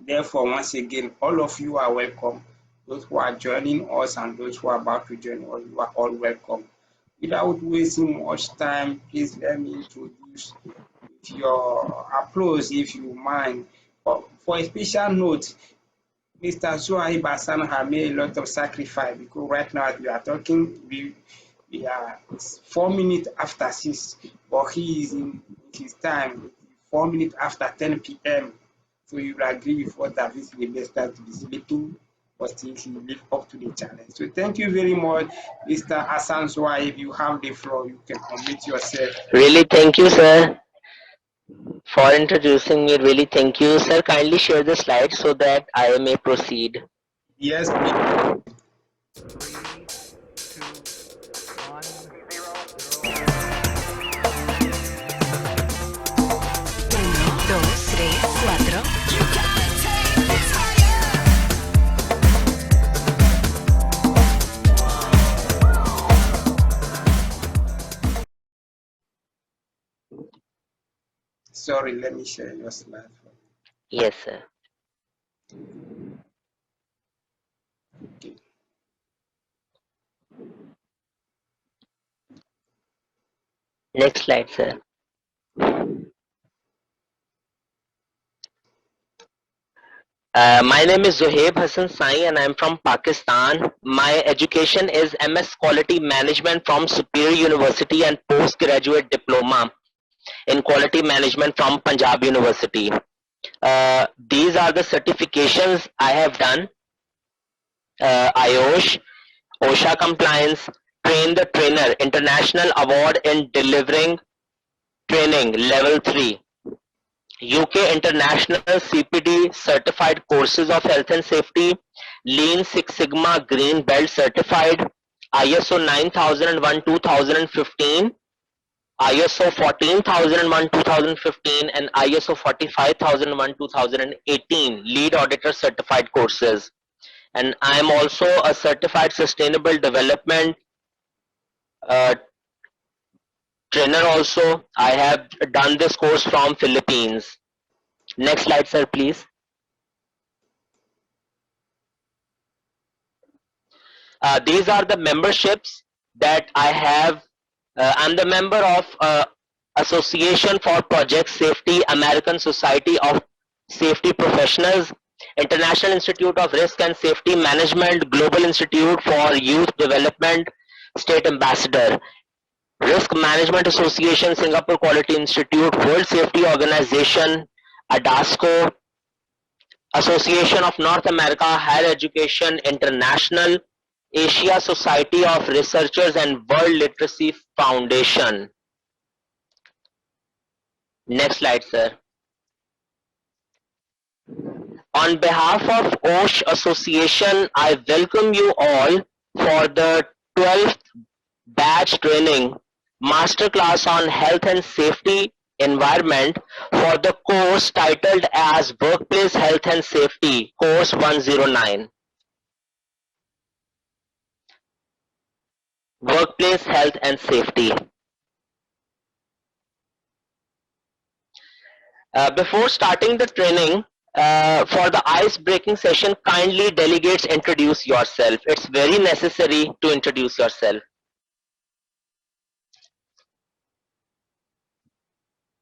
Therefore, once again, all of you are welcome. Those who are joining us and those who are about to join us, you are all welcome. Without wasting much time, please let me introduce with your applause, if you mind. For a special note, Mr. Zohaib Hassan has made a lot of sacrifice because right now as we are talking, we are 4 minutes after 6, but he is in his time, 4 minutes after 10 p.m. So you will agree with what that is the best time to be sleeping, but still he live up to the challenge. So thank you very much, Mr. Hassan Zohaib. You have the floor. You can unmute yourself. Really, thank you, sir, for introducing me. Really, thank you, sir. Kindly share the slide so that I may proceed. Yes, please. 3, 2, 1, 0. 1, 2, 3, 4. Sorry, let me share your slide. Yes, sir. Okay. Next slide, sir. My name is Zohaib Hassan Sain and I am from Pakistan. My education is MS Quality Management from Superior University and Postgraduate Diploma in Quality Management from Punjab University. These are the certifications I have done. IOSH, OSHA Compliance, Train the Trainer, International Award in Delivering Training, Level 3. UK International CPD Certified Courses of Health and Safety, Lean Six Sigma Green Belt Certified, ISO 9001-2015, ISO 14001-2015 and ISO 45001-2018 Lead Auditor Certified Courses. And I am also a Certified Sustainable Development trainer also. I have done this course from Philippines. Next slide, sir, please. These are the memberships that I have. I'm the member of Association for Project Safety, American Society of Safety Professionals, International Institute of Risk and Safety Management, Global Institute for Youth Development, State Ambassador, Risk Management Association, Singapore Quality Institute, World Safety Organization, ADASCO, Association of North America Higher Education International, Asia Society of Researchers and World Literacy Foundation. Next slide, sir. On behalf of OSHAssociation, I welcome you all for the 12th batch training masterclass on health and safety environment for the course titled as Workplace Health and Safety, Course 109. Workplace Health and Safety. Before starting the training, for the ice-breaking session, kindly delegates introduce yourself. It's very necessary to introduce yourself.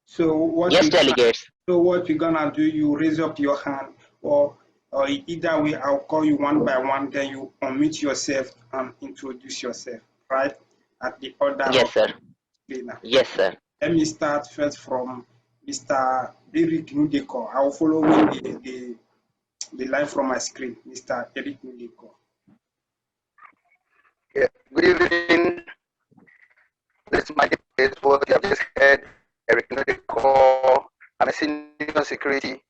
So what yes, delegates. So what we're gonna do, you raise up your hand, or either way, I'll call you one by one, then you unmute yourself and introduce yourself, right? At the order. Yes, sir. Cleaner. Yes, sir. Let me start first from Mr. Eric Nudeko. I'll follow the line from my screen. Mr. Eric Nudeko. Yeah. Good evening. This is my name is what you have just heard. Eric Nudeko. I'm a senior security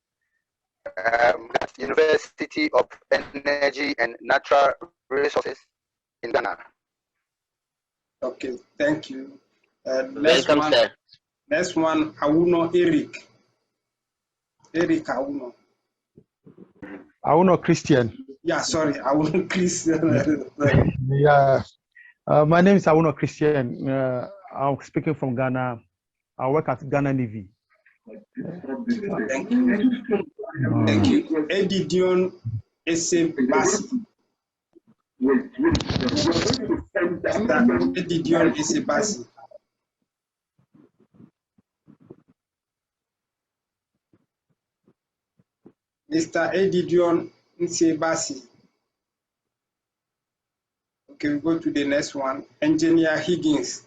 at University of Energy and Natural Resources in Ghana. Okay, thank you. Welcome, sir. Next one, Auno Eric. Eric Auno. Auno Christian. Yeah, sorry, Auno Christian. Yeah, my name is Auno Christian. I'm speaking from Ghana. I work at Ghana Navy. Thank you. Thank you. Edidion Esebasi. Mr. Edidion Esebasi. Mr. Edidion Esebasi. Okay, we go to the next one. Engineer Higgins.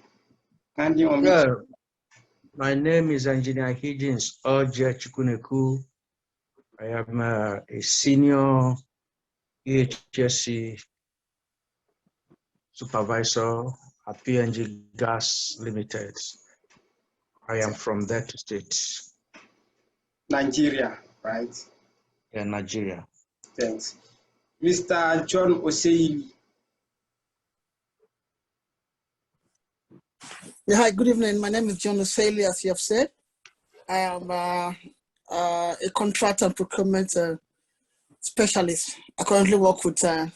Kindly unmute. Yeah, my name is Engineer Higgins Oje Chukuneku. I am a senior HSE supervisor at PNG Gas Limited. I am from that state. Nigeria, right? Yeah, Nigeria. Thanks. Mr. John Osei. Yeah, hi, good evening. My name is John O'Saley, as you have said. I am a contract and procurement specialist. I currently work with the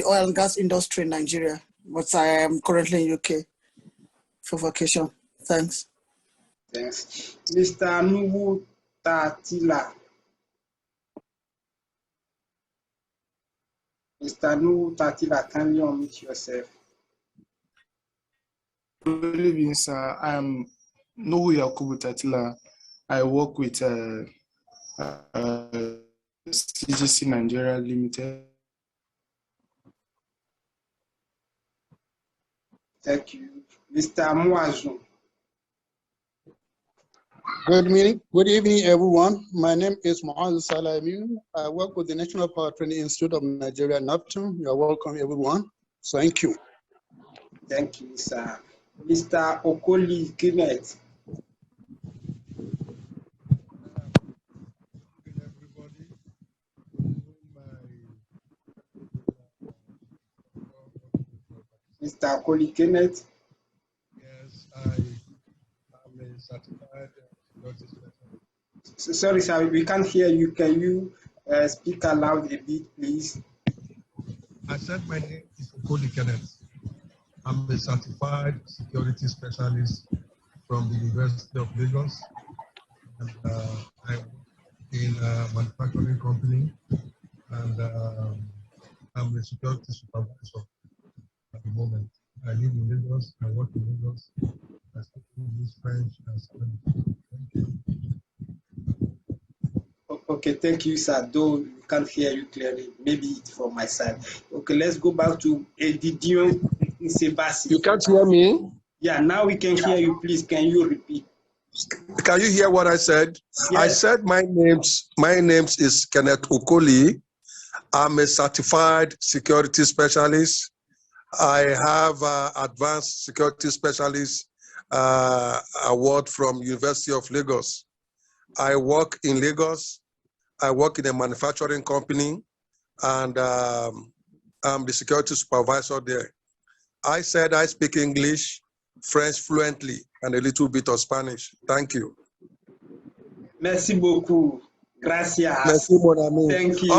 oil and gas industry in Nigeria, but I am currently in UK for vacation. Thanks. Thanks. Mr. Nuhu Tatila. Mr. Nuhu Tatila, can you unmute yourself? Good evening, sir. I'm Nuhu Yakubu Tatila. I work with CGC Nigeria Limited. Thank you. Mr. Muazu. Good evening, everyone. My name is Muazu Salamin. I work with the National Power Training Institute of Nigeria, NAPTU. You are welcome, everyone. Thank you. Thank you, sir. Mr. Okoli Kenneth. Mr. Okoli Kenneth. Yes, I am a certified security specialist. Sorry, sir, we can't hear you. Can you speak aloud a bit, please? I said my name is Okoli Kenneth. I'm a certified security specialist from the University of Lagos. And I work in a manufacturing company, and I'm a security supervisor at the moment. I live in Lagos, I work in Lagos, I speak English, French, and Spanish. Thank you. Okay, thank you, sir. Though we can't hear you clearly, maybe it's from my side. Okay, let's go back to Edidion Sebasi. You can't hear me? Yeah, now we can hear you. Please, can you repeat? Can you hear what I said? Yes. I said my name is Kenneth Okoli. I'm a certified security specialist. I have advanced security specialist award from University of Lagos. I work in Lagos. I work in a manufacturing company, and I'm the security supervisor there. I said I speak English, French fluently, and a little bit of Spanish. Thank you. Merci beaucoup. Gracias. Merci, mon ami. Thank you.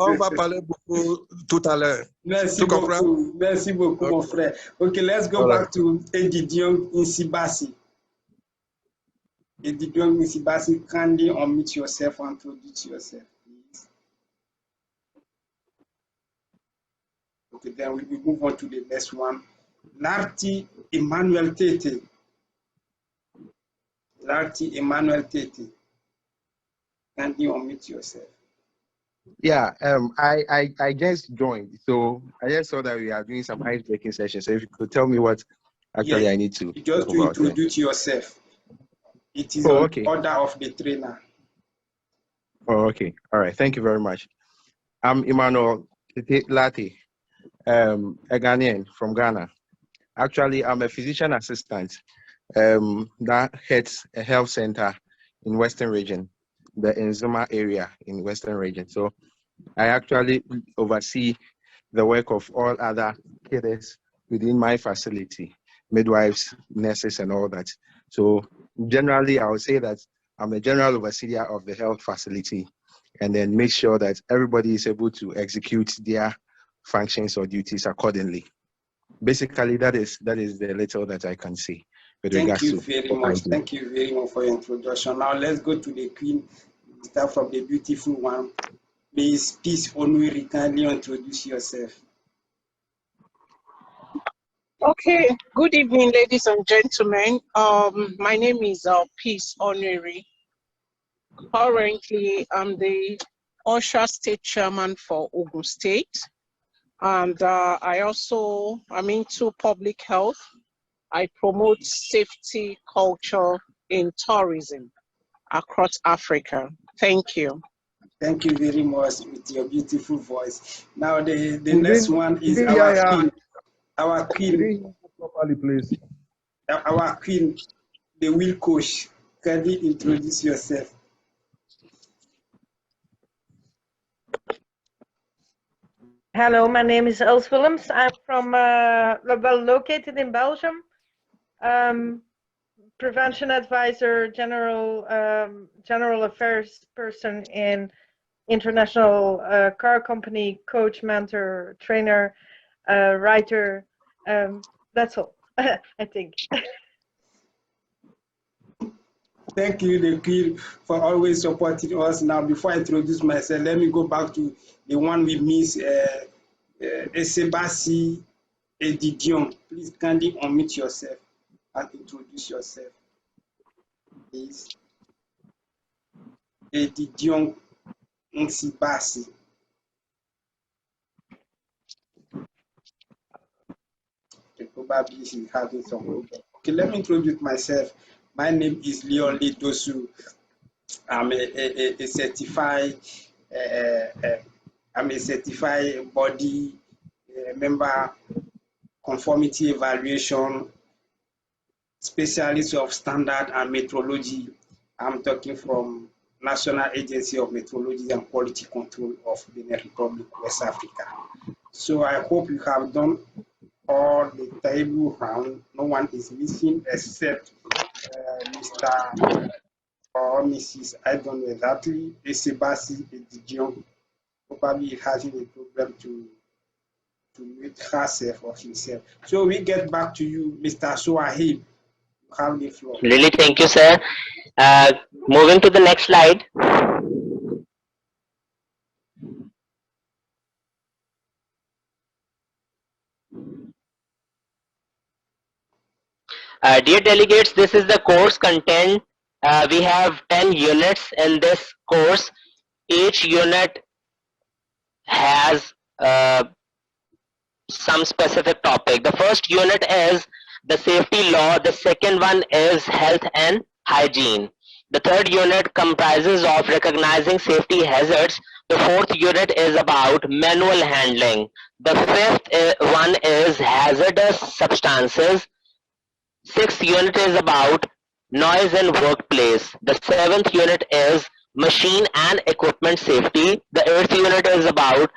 On va parler beaucoup tout à l'heure. Merci beaucoup. Merci beaucoup, mon frère. Okay, let's go back to Edidion Insibasi. Edidion Insibasi, kindly unmute yourself and introduce yourself, please. Okay, then we will move on to the next one. Larti Emmanuel Tete. Larti Emmanuel Tete. Kindly unmute yourself. Yeah, I just joined, so I just saw that we are doing some ice breaking session. So if you could tell me what actually I need to just to introduce yourself. It is okay. Order of the trainer. Oh, okay. All right. Thank you very much. I'm Emmanuel Lati, a Ghanaian from Ghana. Actually, I'm a physician assistant that heads a health center in Western region, the Nzuma area in Western region. So I actually oversee the work of all other cadets within my facility, midwives, nurses, and all that. So generally, I would say that I'm the general overseer of the health facility, and then make sure that everybody is able to execute their functions or duties accordingly. Basically, that is the little that I can say with regards to. Thank you very much. Thank you very much for your introduction. Now let's go to the Queen, start from the beautiful one. Miss Peace Onwiri, kindly introduce yourself. Okay, good evening, ladies and gentlemen. My name is Peace Onwiri. Currently, I'm the OSHA State Chairman for Ogun State. And I'm into public health. I promote safety culture in tourism across Africa. Thank you. Thank you very much with your beautiful voice. Now the next one is our queen. Our queen. Properly, please. Our queen, the wheel coach. Can you introduce yourself? Hello, my name is Els Willems. I'm from, well, located in Belgium. Prevention advisor, general affairs person in international car company, coach, mentor, trainer, writer. That's all, I think. Thank you, the queen, for always supporting us. Now, before I introduce myself, let me go back to the one we miss, Esebasi Edidion. Please kindly unmute yourself and introduce yourself. Please. Edidion Nsibasi. Probably she's having some problem. Okay, let me introduce myself. My name is Leon Dosu. I'm a certified body member, conformity evaluation specialist of standard and metrology. I'm talking from National Agency of Metrology and Quality Control of the Republic, West Africa. So I hope you have done all the table round. No one is missing except Mr. or Mrs. I don't know exactly, Esebasi Edidion. Probably having a problem to meet herself or himself. So we get back to you, Mr. Zohaib. You have the floor. Really, thank you, sir. Moving to the next slide. Dear delegates, this is the course content. We have 10 units in this course. Each unit has some specific topic. The first unit is the safety law. The second one is health and hygiene. The third unit comprises of recognizing safety hazards. The fourth unit is about manual handling. The fifth one is hazardous substances. Sixth unit is about noise in workplace. The seventh unit is machine and equipment safety. The eighth unit is about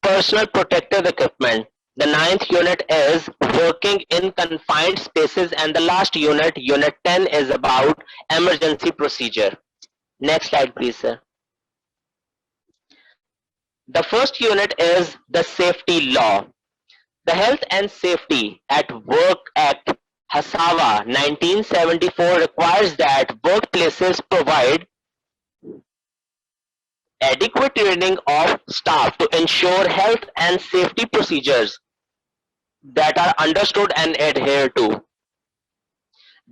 personal protective equipment. The ninth unit is working in confined spaces, and the last unit, unit 10, is about emergency procedure. Next slide, please, sir. The first unit is the safety law. The Health and Safety at Work Act Hasawa 1974 requires that workplaces provide adequate training of staff to ensure health and safety procedures that are understood and adhered to.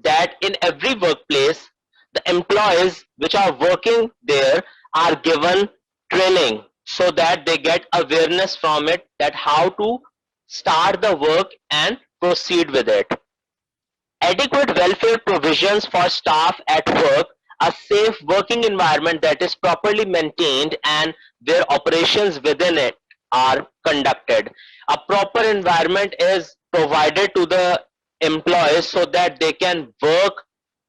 That in every workplace, the employees which are working there are given training so that they get awareness from it, that how to start the work and proceed with it. Adequate welfare provisions for staff at work, a safe working environment that is properly maintained and where operations within it are conducted. A proper environment is provided to the employees so that they can work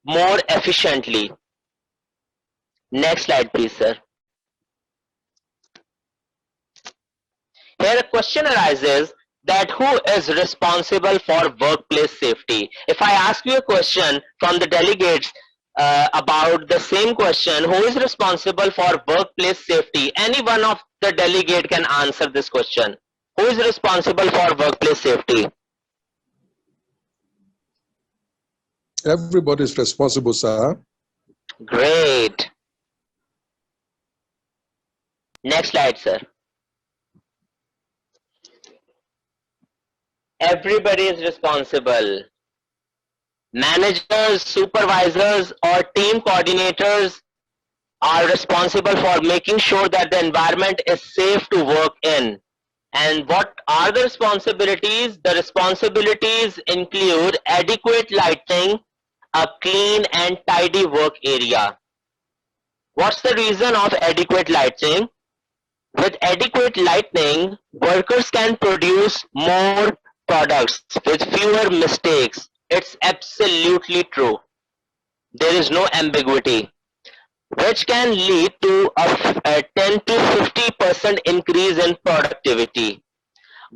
more efficiently. Next slide, please, sir. Here a question arises that who is responsible for workplace safety? If I ask you a question from the delegates about the same question, who is responsible for workplace safety? Any one of the delegate can answer this question. Who is responsible for workplace safety? Everybody is responsible, sir. Great. Next slide, sir. Everybody is responsible. Managers, supervisors, or team coordinators are responsible for making sure that the environment is safe to work in. And what are the responsibilities? The responsibilities include adequate lighting, a clean and tidy work area. What's the reason of adequate lighting? With adequate lighting, workers can produce more products with fewer mistakes. It's absolutely true. There is no ambiguity, which can lead to a 10 to 50% increase in productivity.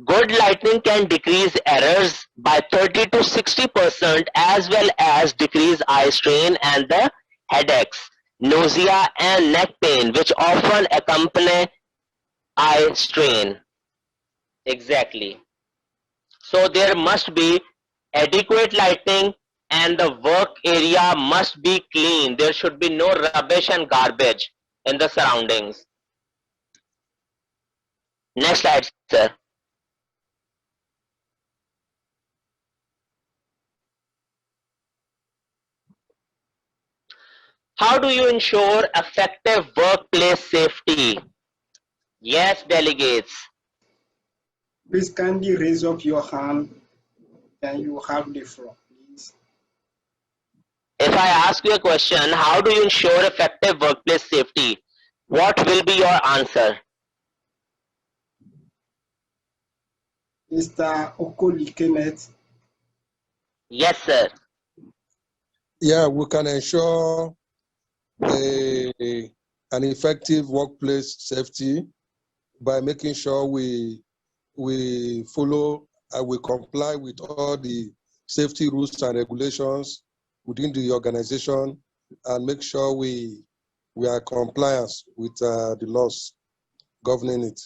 Good lighting can decrease errors by 30 to 60% as well as decrease eye strain and the headaches, nausea and neck pain which often accompany eye strain. Exactly. So there must be adequate lighting and the work area must be clean. There should be no rubbish and garbage in the surroundings. Next slide, sir. How do you ensure effective workplace safety? Yes, delegates. Please kindly raise up your hand and you have the floor, please. If I ask you a question, how do you ensure effective workplace safety? What will be your answer? Mr. Okoli Kenneth. Yes, sir. Yeah, we can ensure an effective workplace safety by making sure we follow and we comply with all the safety rules and regulations within the organization and make sure we are compliant with the laws governing it.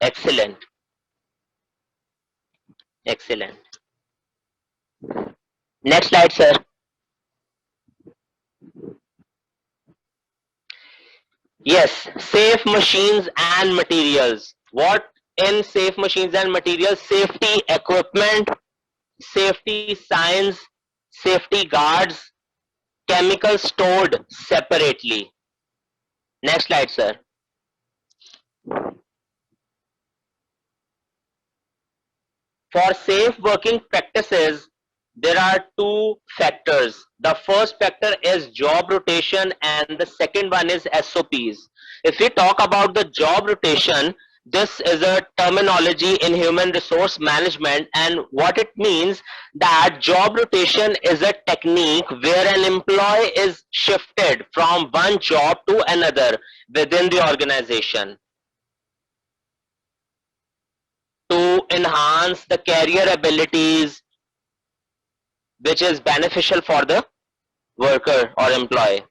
Excellent. Excellent. Next slide, sir. Yes, safe machines and materials. What in safe machines and materials? Safety equipment, safety signs, safety guards, chemicals stored separately. Next slide, sir. For safe working practices, there are two factors. The first factor is job rotation and the second one is SOPs. If we talk about the job rotation, this is a terminology in human resource management, and what it means that job rotation is a technique where an employee is shifted from one job to another within the organization to enhance the career abilities which is beneficial for the worker or employee.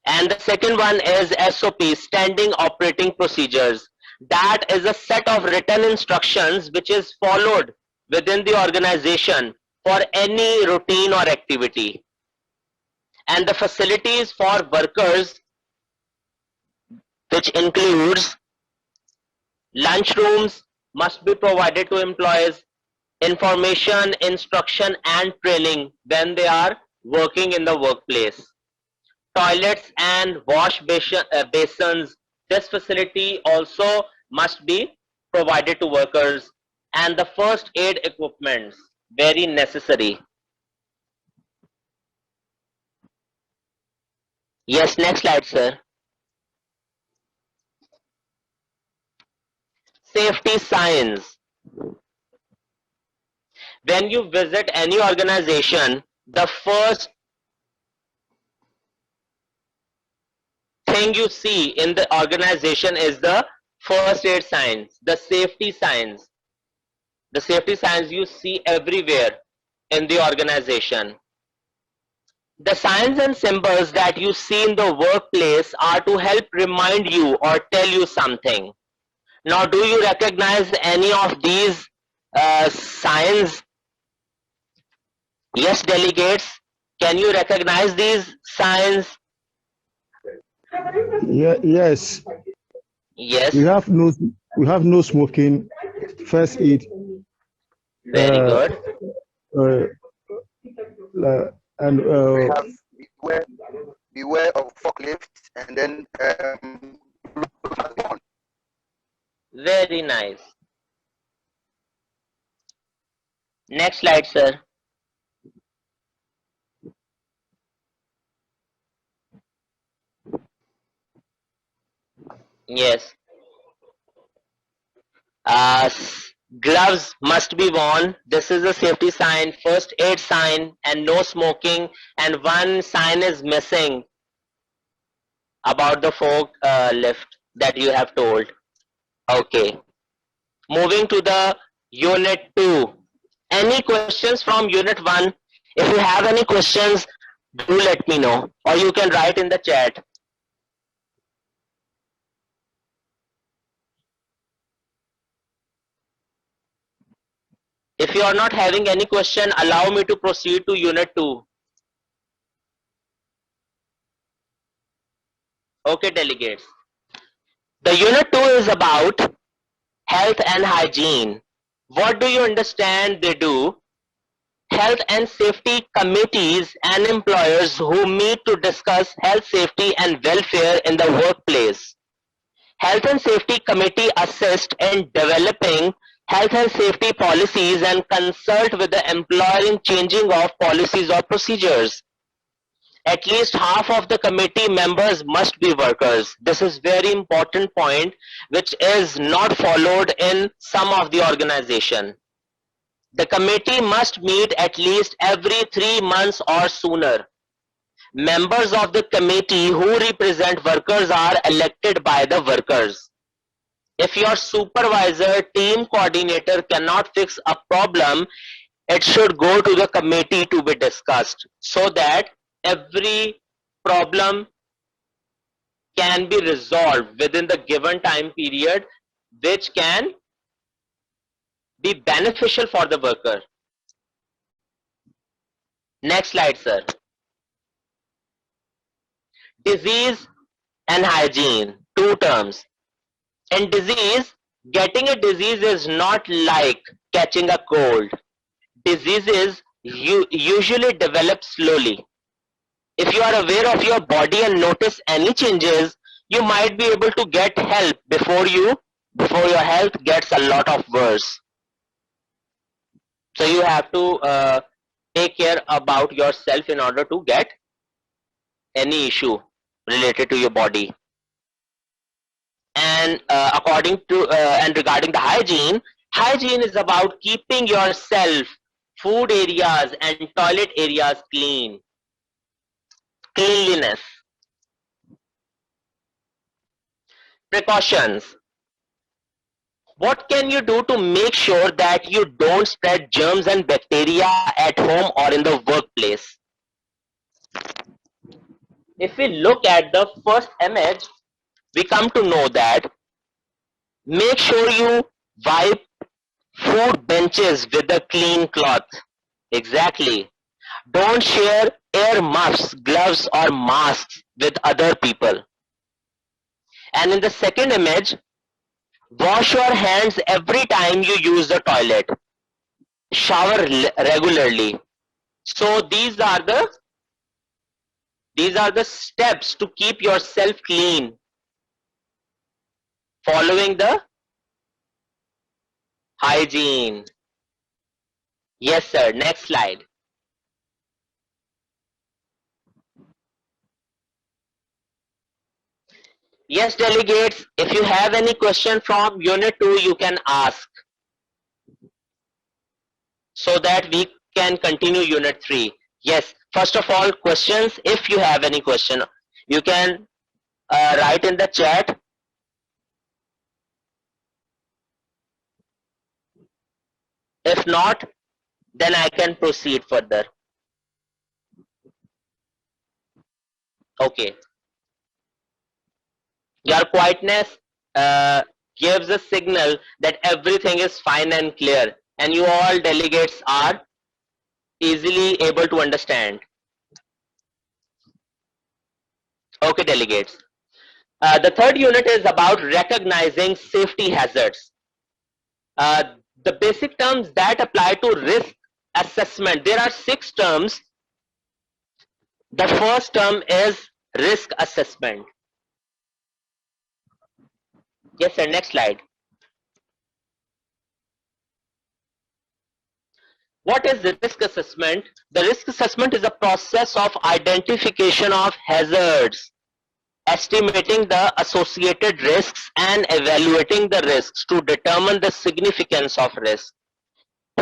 And the second one is SOP, standing operating procedures. That is a set of written instructions which is followed within the organization for any routine or activity. And the facilities for workers, which includes lunchrooms, must be provided to employees, information, instruction and training when they are working in the workplace. Toilets and wash basins, this facility also must be provided to workers, and the first aid equipment, very necessary. Yes, next slide, sir. Safety signs. When you visit any organization, the first thing you see in the organization is the first aid signs, the safety signs. The safety signs you see everywhere in the organization. The signs and symbols that you see in the workplace are to help remind you or tell you something. Now, do you recognize any of these signs? Yes, delegates, can you recognize these signs? Yeah, yes. Yes. We have no smoking, first aid, Very good. uh, and We have beware of forklifts, and then Very nice. Next slide, sir. Yes. Gloves must be worn. This is a safety sign, first aid sign, and no smoking. And one sign is missing about the fork lift that you have told. Okay. Moving to the unit 2. Any questions from unit 1? If you have any questions, do let me know, or you can write in the chat. If you are not having any question, allow me to proceed to unit 2. Okay, delegates. The unit 2 is about health and hygiene. What do you understand they do? Health and safety committees and employers who meet to discuss health, safety and welfare in the workplace. Health and Safety Committee assist in developing health and safety policies and consult with the employer in changing of policies or procedures. At least half of the committee members must be workers. This is very important point which is not followed in some of the organization. The committee must meet at least every 3 months or sooner. Members of the committee who represent workers are elected by the workers. If your supervisor, team coordinator cannot fix a problem, it should go to the committee to be discussed so that every problem can be resolved within the given time period, which can be beneficial for the worker. Next slide, sir. Disease and hygiene, two terms. In disease, getting a disease is not like catching a cold. Diseases usually develop slowly. If you are aware of your body and notice any changes, you might be able to get help before your health gets a lot of worse. So you have to take care about yourself in order to get any issue related to your body. And according to and regarding the hygiene, hygiene is about keeping yourself, food areas and toilet areas clean. Cleanliness. Precautions. What can you do to make sure that you don't spread germs and bacteria at home or in the workplace? If we look at the first image, we come to know that make sure you wipe food benches with a clean cloth. Exactly. Don't share air muffs, gloves or masks with other people. And in the second image, wash your hands every time you use the toilet. Shower regularly. So these are the steps to keep yourself clean, following the hygiene. Yes, sir. Next slide. Yes, delegates, if you have any question from Unit 2, you can ask so that we can continue Unit 3. Yes, first of all, questions. If you have any question, you can write in the chat. If not, then I can proceed further. Okay. Your quietness gives a signal that everything is fine and clear, and you all delegates are easily able to understand. Okay, delegates. The third unit is about recognizing safety hazards. The basic terms that apply to risk assessment. There are 6 terms. The first term is risk assessment. Yes, sir. Next slide. What is the risk assessment? The risk assessment is a process of identification of hazards, estimating the associated risks and evaluating the risks to determine the significance of risk.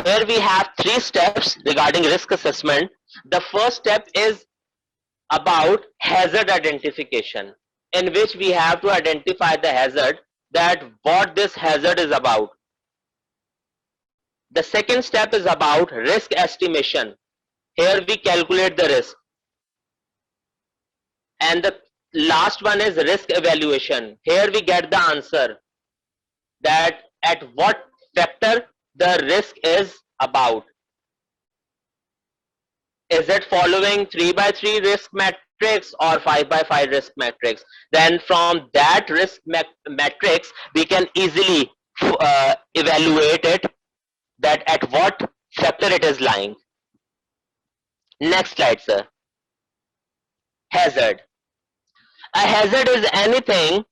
Here we have 3 steps regarding risk assessment. The first step is about hazard identification, in which we have to identify the hazard, that what this hazard is about. The second step is about risk estimation. Here we calculate the risk. And the last one is risk evaluation. Here we get the answer that at what factor the risk is about. Is it following 3x3 risk matrix or 5x5 risk matrix? Then from that risk matrix, we can easily evaluate it, that at what factor it is lying. Next slide, sir. Hazard. A hazard is anything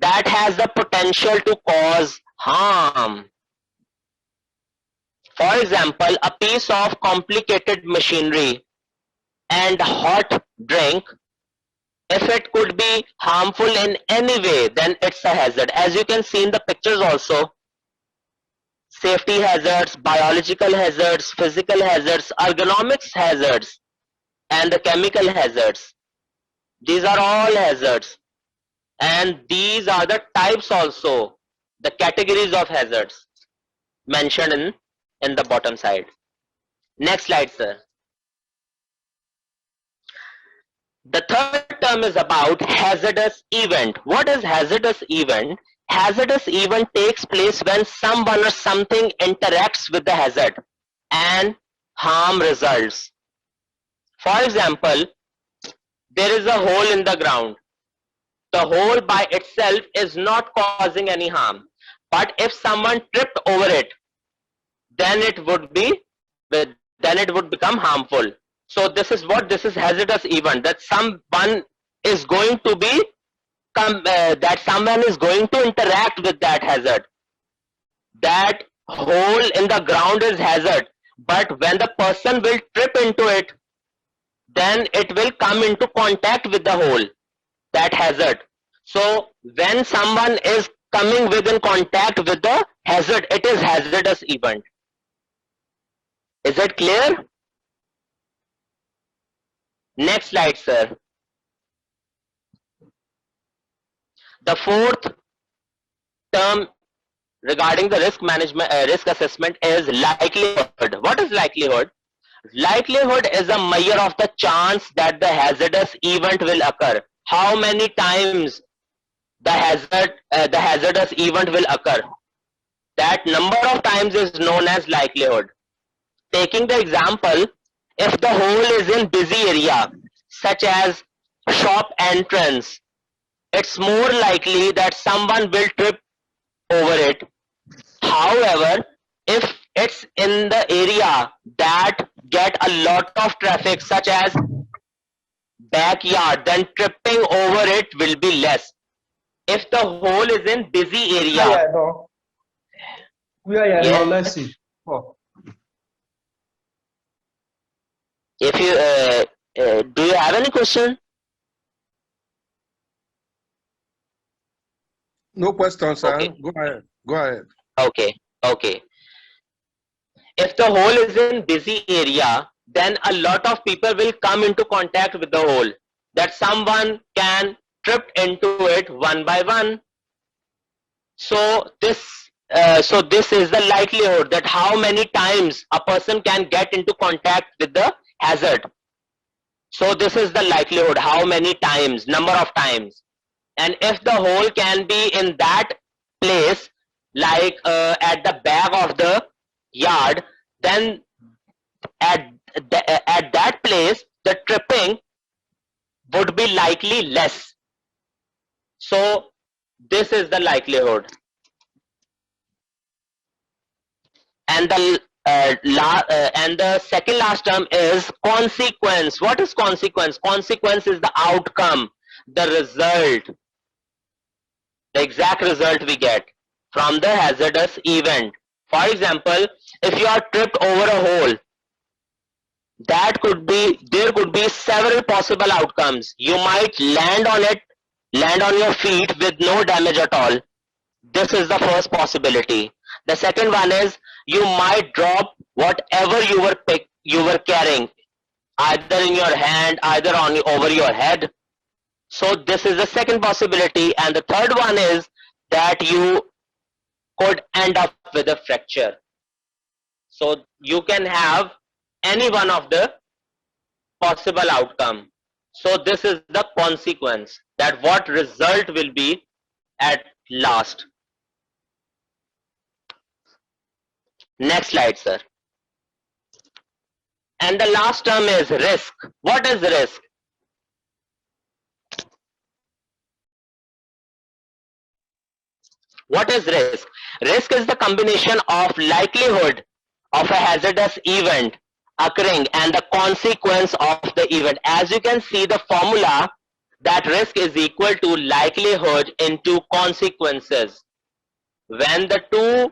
that has the potential to cause harm. For example, a piece of complicated machinery and hot drink, if it could be harmful in any way, then it's a hazard. As you can see in the pictures also, safety hazards, biological hazards, physical hazards, ergonomics hazards, and the chemical hazards. These are all hazards. And these are the types also, the categories of hazards mentioned in the bottom side. Next slide, sir. The third term is about hazardous event. What is hazardous event? Hazardous event takes place when someone or something interacts with the hazard and harm results. For example, there is a hole in the ground. The hole by itself is not causing any harm, but if someone tripped over it, then it would become harmful. So this is hazardous event, that someone is going to be interact with that hazard. That hole in the ground is hazard, but when the person will trip into it, then it will come into contact with the hole, that hazard. So when someone is coming within contact with the hazard, it is hazardous event. Is it clear? Next slide, sir. The fourth term regarding the risk management, risk assessment is likelihood. What is likelihood? Likelihood is a measure of the chance that the hazardous event will occur. How many times the hazardous event will occur? That number of times is known as likelihood. Taking the example, if the hole is in busy area, such as shop entrance, it's more likely that someone will trip over it. However, if it's in the area that get a lot of traffic, such as backyard, then tripping over it will be less. If the hole is in busy area, Let's see. If you do you have any question? No question, sir. Okay. Go ahead. Go ahead. Okay. If the hole is in busy area, then a lot of people will come into contact with the hole, that someone can trip into it one by one. So this is the likelihood, that how many times a person can get into contact with the hazard. So this is the likelihood, how many times, number of times. And if the hole can be in that place, like at the back of the yard, then at that place the tripping would be likely less. So this is the likelihood. And the second last term is consequence. What is consequence? Consequence is the outcome, the result, the exact result we get from the hazardous event. For example, if you are tripped over a hole, there could be several possible outcomes. You might land on it, land on your feet with no damage at all. This is the first possibility. The second one is you might drop whatever you were carrying, either in your hand, either over your head. So this is the second possibility. And the third one is that you could end up with a fracture. So you can have any one of the possible outcome. So this is the consequence, that what result will be at last. Next slide, sir. And the last term is risk. What is risk? What is risk? Risk is the combination of likelihood of a hazardous event occurring and the consequence of the event. As you can see, the formula, that risk is equal to likelihood into consequences. When the two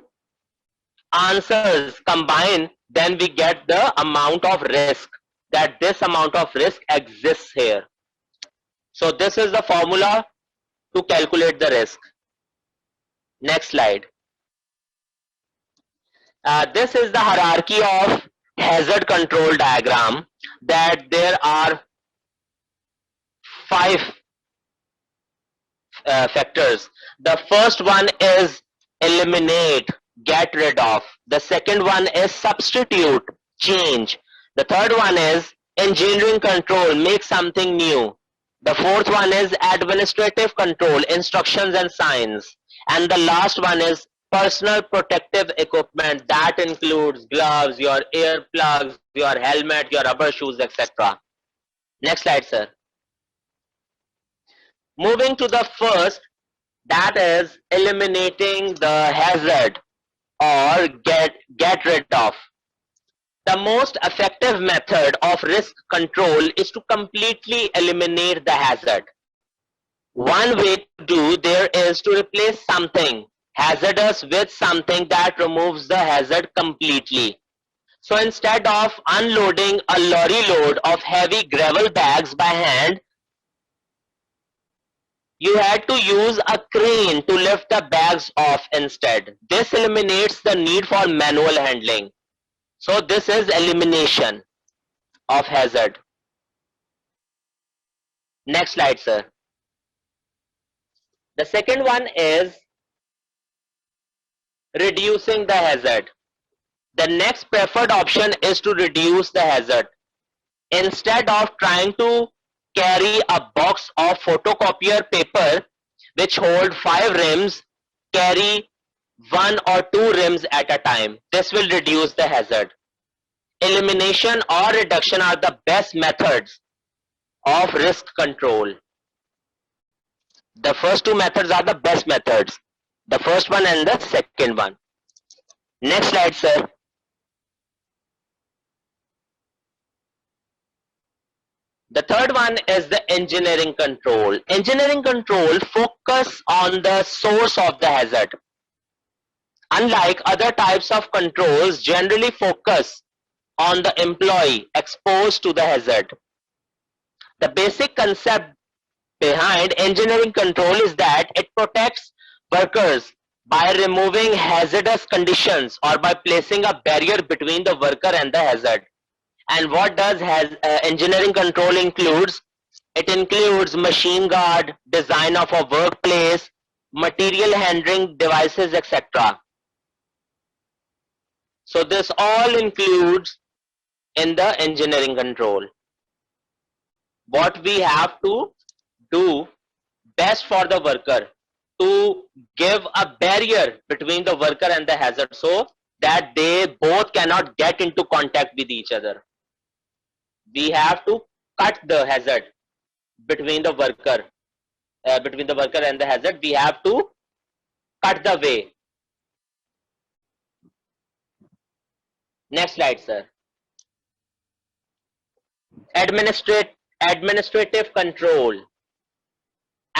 answers combine, then we get the amount of risk, that this amount of risk exists here. So this is the formula to calculate the risk. Next slide. This is the hierarchy of hazard control diagram, that there are 5 factors. The first one is eliminate, get rid of. The second one is substitute, change. The third one is engineering control, make something new. The fourth one is administrative control, instructions and signs. And the last one is personal protective equipment, that includes gloves, your earplugs, your helmet, your rubber shoes, etc. Next slide, sir. Moving to the first, that is eliminating the hazard or get rid of. The most effective method of risk control is to completely eliminate the hazard. One way to do there is to replace something hazardous with something that removes the hazard completely. So instead of unloading a lorry load of heavy gravel bags by hand, you had to use a crane to lift the bags off instead. This eliminates the need for manual handling. So this is elimination of hazard. Next slide, sir. The second one is reducing the hazard. The next preferred option is to reduce the hazard. Instead of trying to carry a box of photocopier paper which hold 5 rims, carry 1 or 2 rims at a time. This will reduce the hazard. Elimination or reduction are the best methods of risk control. The first 2 methods are the best methods. The first one and the second one. Next slide, sir. The third one is the engineering control. Engineering control focus on the source of the hazard. Unlike other types of controls, generally focus on the employee exposed to the hazard. The basic concept behind engineering control is that it protects workers by removing hazardous conditions or by placing a barrier between the worker and the hazard. And what does engineering control includes? It includes machine guard, design of a workplace, material handling devices, etc. So this all includes in the engineering control. What we have to do best for the worker, to give a barrier between the worker and the hazard so that they both cannot get into contact with each other. We have to cut the hazard between the worker between the worker and the hazard, we have to cut the way. Next slide, sir. Administrative control.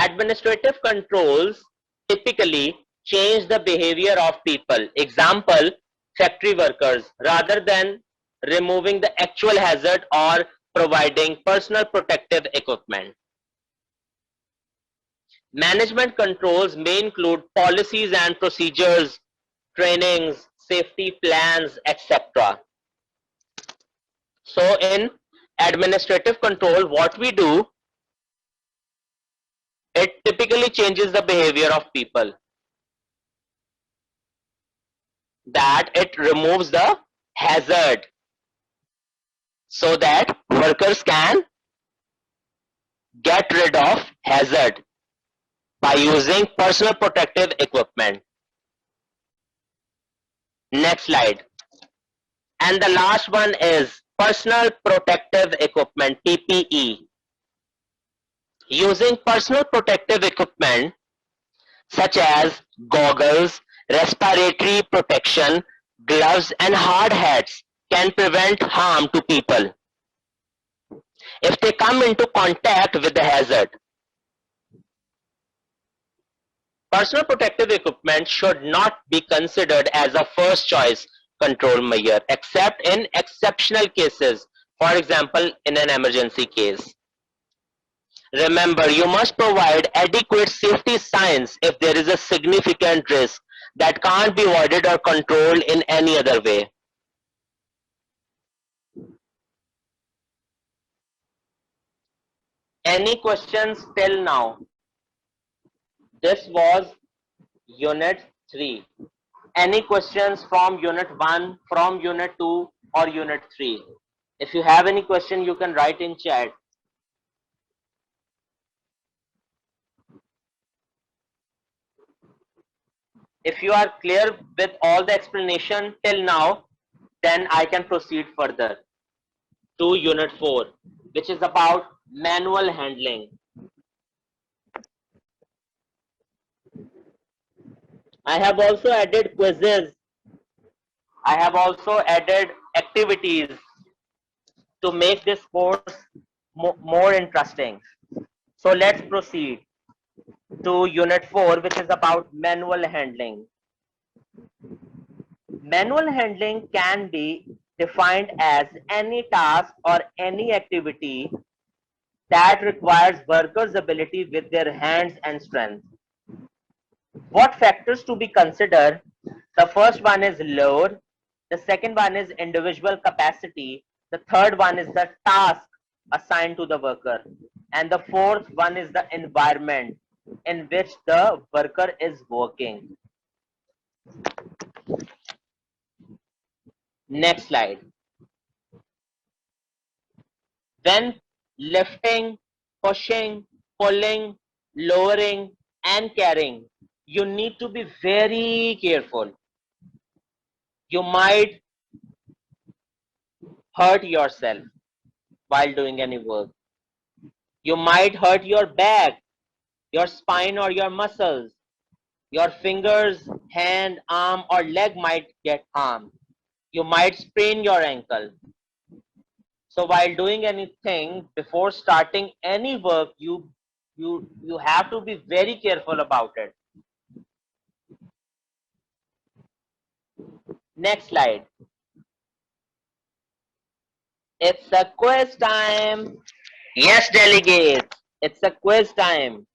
Administrative controls typically change the behavior of people. Example, factory workers, rather than removing the actual hazard or providing personal protective equipment. Management controls may include policies and procedures, trainings, safety plans, etc. So in administrative control, what we do, it typically changes the behavior of people. That it removes the hazard so that workers can get rid of hazard by using personal protective equipment. Next slide. And the last one is personal protective equipment, PPE. Using personal protective equipment such as goggles, respiratory protection, gloves and hard hats can prevent harm to people if they come into contact with the hazard. Personal protective equipment should not be considered as a first choice control measure except in exceptional cases, for example in an emergency case. Remember, you must provide adequate safety signs if there is a significant risk that can't be avoided or controlled in any other way. Any questions till now? This was Unit 3. Any questions from Unit 1, from Unit 2 or Unit 3? If you have any question, you can write in chat. If you are clear with all the explanation till now, then I can proceed further to Unit 4, which is about manual handling. I have also added quizzes. I have also added activities to make this course more interesting. So let's proceed to Unit 4, which is about manual handling. Manual handling can be defined as any task or any activity that requires workers' ability with their hands and strength. What factors to be considered? The first one is load, the second one is individual capacity, the third one is the task assigned to the worker, and the fourth one is the environment in which the worker is working. Next slide. When lifting, pushing, pulling, lowering and carrying, you need to be very careful. You might hurt yourself while doing any work. You might hurt your back, your spine or your muscles. Your fingers, hand, arm or leg might get harmed. You might sprain your ankle. So while doing anything, before starting any work, you have to be very careful about it. Next slide. It's a quiz time. Yes, delegates, it's a quiz time.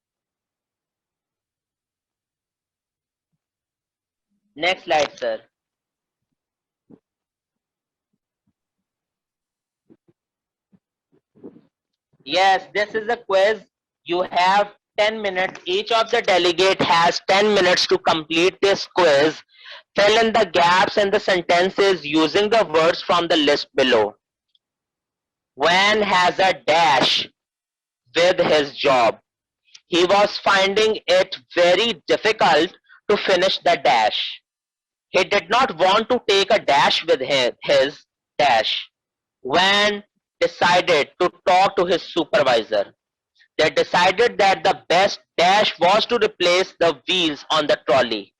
Next slide, sir. Yes, this is a quiz. You have 10 minutes. Each of the delegate has 10 minutes to complete this quiz. Fill in the gaps and the sentences using the words from the list below. When has a dash with his job. He was finding it very difficult to finish the dash. He did not want to take a dash with his dash. When decided to talk to his supervisor. They decided that the best dash was to replace the wheels on the trolley.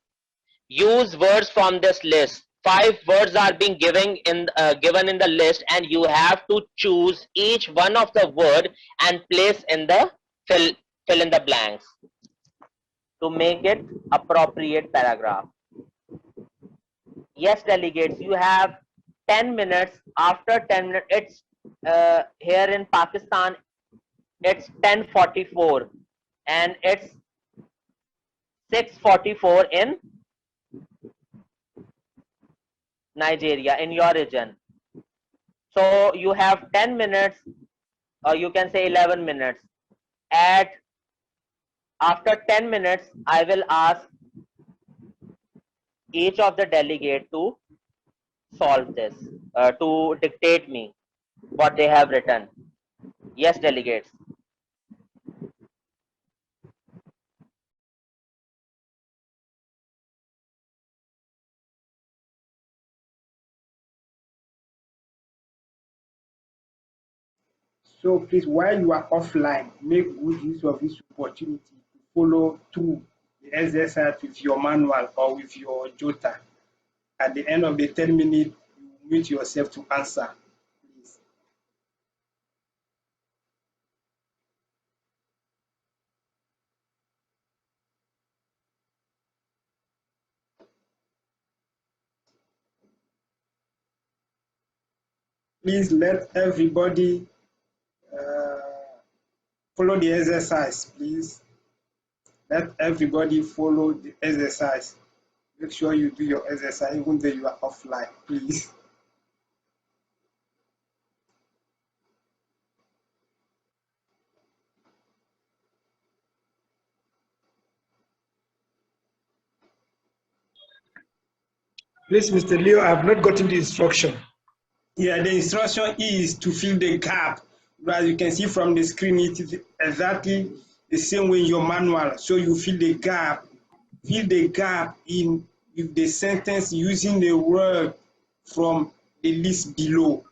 Use words from this list. 5 words are being given in the list, and you have to choose each one of the word and place in the fill in the blanks to make it appropriate paragraph. Yes, delegates, you have 10 minutes. After 10 minutes, it's here in Pakistan, it's 10:44 and it's 6:44 in Nigeria, in your region. So you have 10 minutes, or you can say 11 minutes. After 10 minutes, I will ask each of the delegate to solve this, to dictate me what they have written. Yes, delegates. So please, while you are offline, make good use of this opportunity to follow through the exercise with your manual or with your jota. At the end of the 10 minutes, you mute yourself to answer. Please. Please let everybody follow the exercise, please. Let everybody follow the exercise. Make sure you do your exercise even though you are offline, please. Please, Mr. Leo, I have not gotten the instruction. Yeah, the instruction is to fill the gap. As you can see from the screen, it is exactly the same way in your manual. So you fill the gap. Fill the gap in with the sentence using the word from the list below.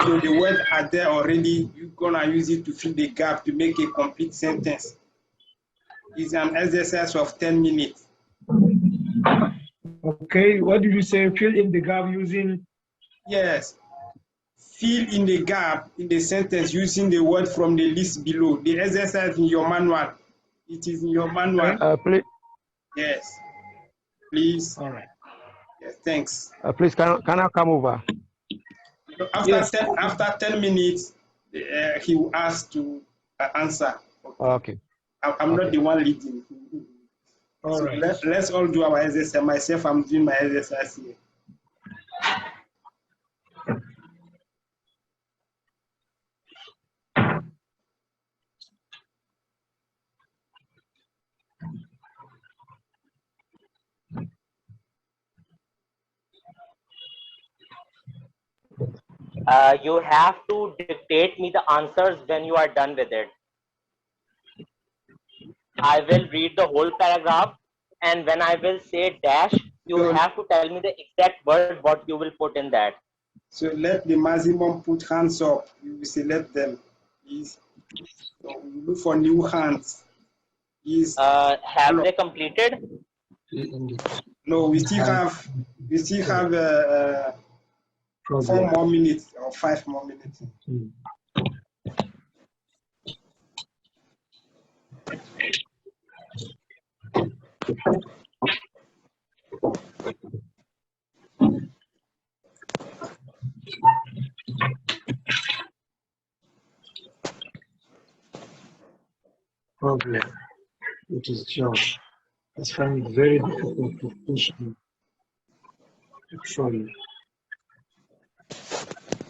So the words are there already. You're gonna use it to fill the gap to make a complete sentence. It's an exercise of 10 minutes. Okay, what did you say? Fill in the gap using? Yes. Fill in the gap in the sentence using the word from the list below. The exercise in your manual. It is in your manual. Please. Yes. Please. All right. Yes, thanks. Please, can I come over? After, yes. After 10 minutes, he will ask to answer. Okay. I'm not the one leading. All so right. Let's all do our exercise. Myself, I'm doing my exercise here. You have to dictate me the answers when you are done with it. I will read the whole paragraph, and when I will say dash, you have to tell me the exact word what you will put in that. So let the maximum put hands up. You will select them, please. So we look for new hands. Please. Have they completed? No, we still have 4 more minutes or 5 more minutes. Problem, which is job. I find it very difficult to push him. Actually.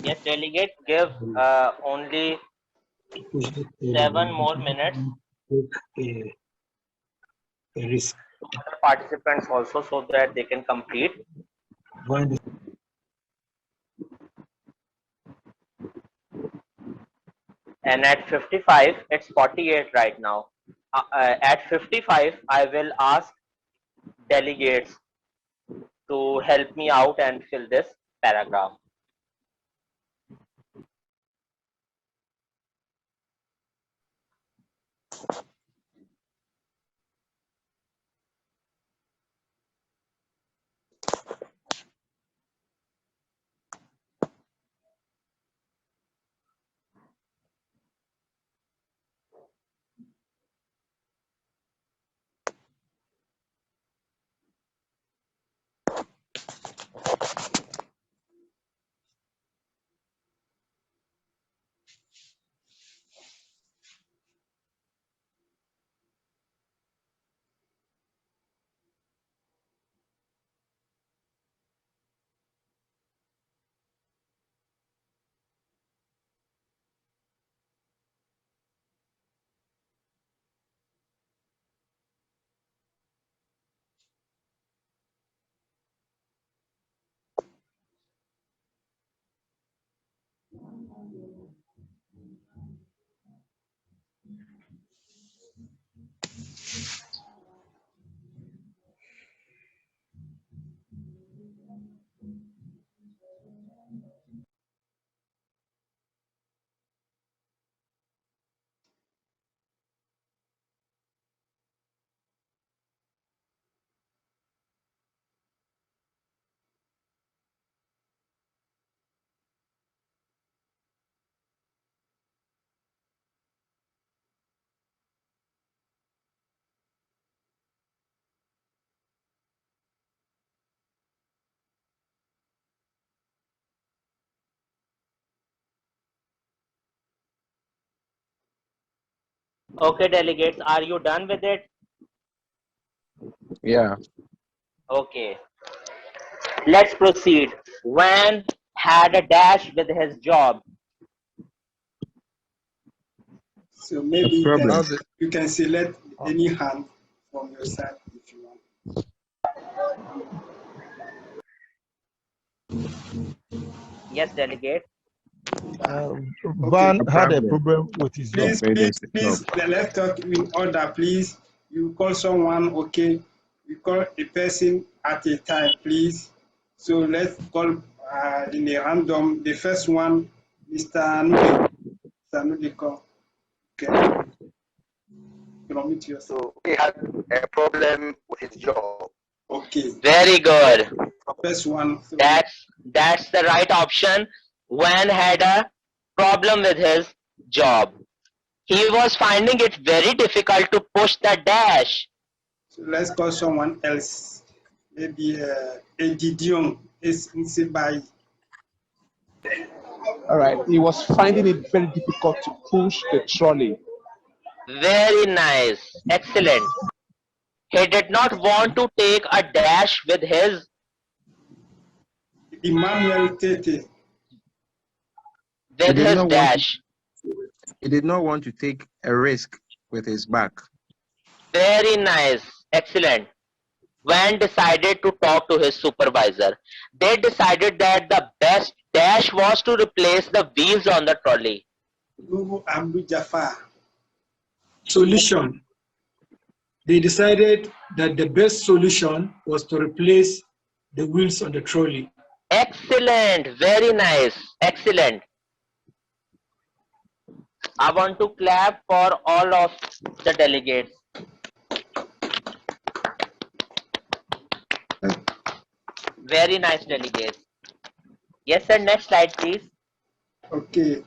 Yes, delegate, give only 7 more minutes. Take a risk. Other participants also, so that they can complete. And at 55, it's 48 right now. At 55, I will ask delegates to help me out and fill this paragraph. Okay, delegates, are you done with it? Yeah. Okay, let's proceed. When had a dash with his job. So maybe problem. you can select any hand from your side if you want. Yes, delegate. Van had a problem with his job. Please, let's talk in order, please. You call someone, okay? You call a person at a time, please. So let's call in a random. The first one, Mr. Nudiko. Okay. Unmute yourself. So he had a problem with his job. Okay. Very good. First one. That's the right option. When had a problem with his job. He was finding it very difficult to push the dash. So let's call someone else. Maybe Edidion is by. All right. He was finding it very difficult to push the trolley. Very nice. Excellent. He did not want to take a dash with his Emmanuel Tete. With his dash. He did not want to take a risk with his back. Very nice. Excellent. When decided to talk to his supervisor, they decided that the best dash was to replace the wheels on the trolley. Solution. They decided that the best solution was to replace the wheels on the trolley. Excellent. Very nice. Excellent. I want to clap for all of the delegates. Very nice delegates. Yes, sir. Next slide, please. Okay.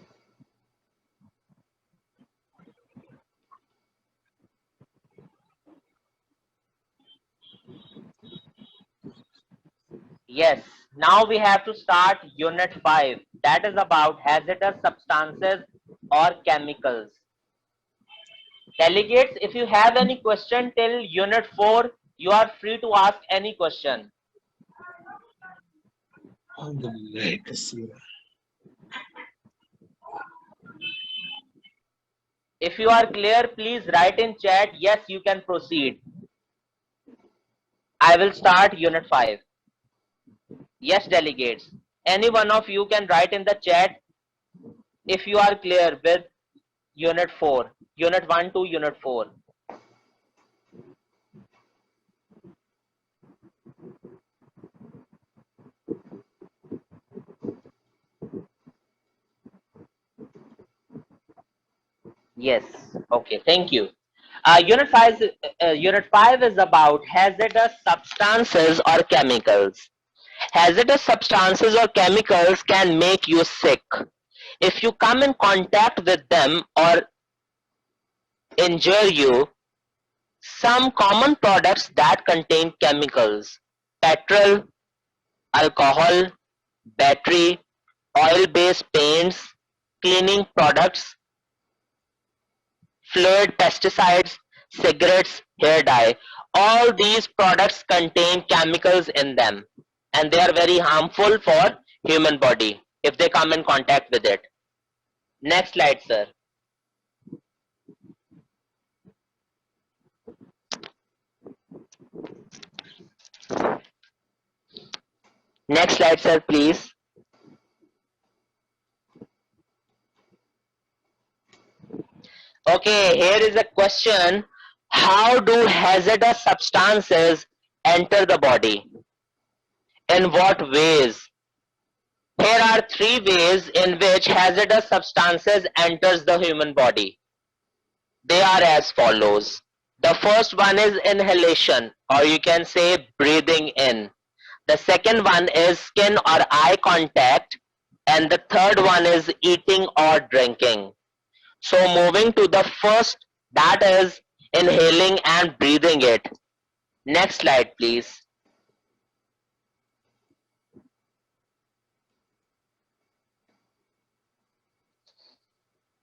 Yes. Now we have to start Unit 5. That is about hazardous substances or chemicals. Delegates, if you have any question till Unit 4, you are free to ask any question. If you are clear, please write in chat, yes, you can proceed. I will start Unit 5. Yes, delegates. Any one of you can write in the chat if you are clear with Unit 4, Unit 1 to Unit 4. Yes, okay, thank you. Unit 5 is about hazardous substances or chemicals. Hazardous substances or chemicals can make you sick. If you come in contact with them or injure you, some common products that contain chemicals: petrol, alcohol, battery, oil-based paints, cleaning products, fluid, pesticides, cigarettes, hair dye. All these products contain chemicals in them, and they are very harmful for human body if they come in contact with it. Next slide, sir. Next slide, sir, please. Okay, here is a question. How do hazardous substances enter the body? In what ways? Here are three ways in which hazardous substances enters the human body. They are as follows. The first one is inhalation, or you can say breathing in. The second one is skin or eye contact, and the third one is eating or drinking. So moving to the first, that is inhaling and breathing it. Next slide, please.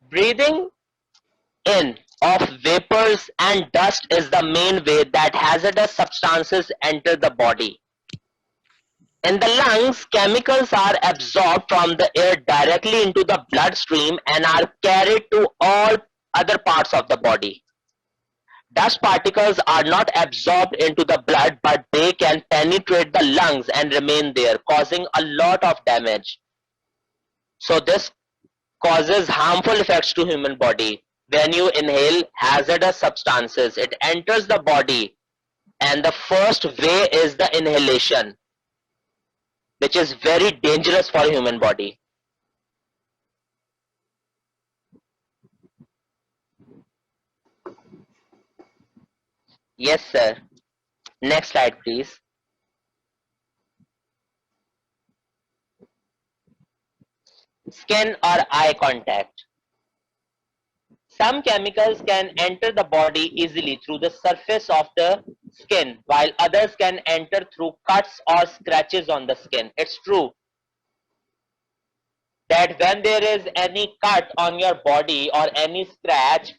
Breathing in of vapors and dust is the main way that hazardous substances enter the body. In the lungs, chemicals are absorbed from the air directly into the bloodstream and are carried to all other parts of the body. Dust particles are not absorbed into the blood, but they can penetrate the lungs and remain there, causing a lot of damage. So this causes harmful effects to human body. When you inhale hazardous substances, it enters the body, and the first way is the inhalation, which is very dangerous for human body. Yes, sir. Next slide, please. Skin or eye contact. Some chemicals can enter the body easily through the surface of the skin, while others can enter through cuts or scratches on the skin. It's true that when there is any cut on your body or any scratch,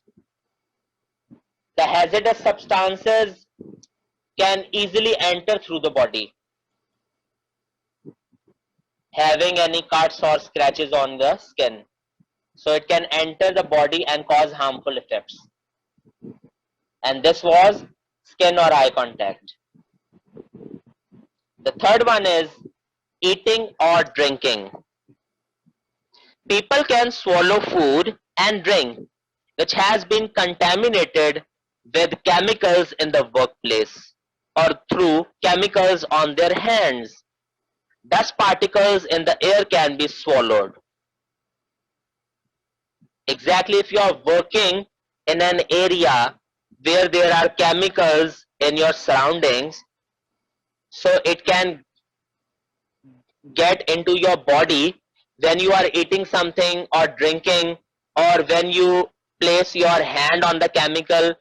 the hazardous substances can easily enter through the body. Having any cuts or scratches on the skin, so it can enter the body and cause harmful effects. And this was skin or eye contact. The third one is eating or drinking. People can swallow food and drink which has been contaminated with chemicals in the workplace or through chemicals on their hands. Dust particles in the air can be swallowed. Exactly, if you are working in an area where there are chemicals in your surroundings, so it can get into your body when you are eating something or drinking, or when you place your hand on the chemical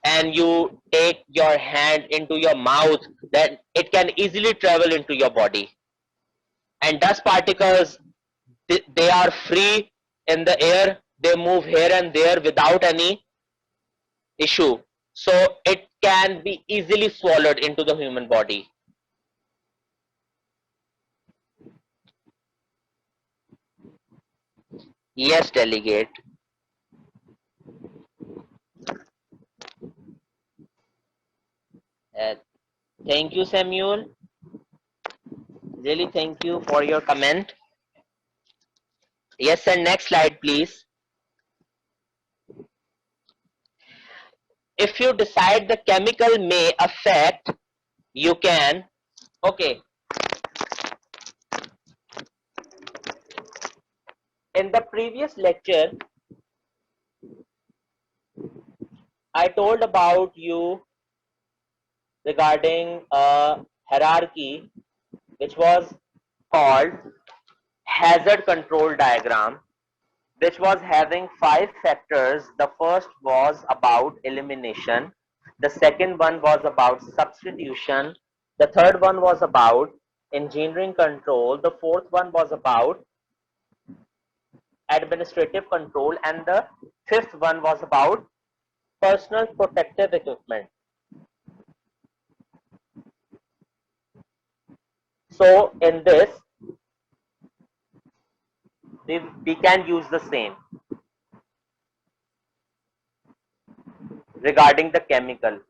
and you take your hand into your mouth, then it can easily travel into your body. And dust particles, they are free in the air, they move here and there without any issue, so it can be easily swallowed into the human body. Yes, delegate. Thank you, Samuel. Really thank you for your comment. Yes, sir. Next slide, please. If you decide the chemical may affect, you can, okay. In the previous lecture, I told about you regarding a hierarchy which was called hazard control diagram, which was having 5 factors. The first was about elimination, the second one was about substitution, the third one was about engineering control, the fourth one was about administrative control, and the fifth one was about personal protective equipment. So in this, we can use the same regarding the chemical.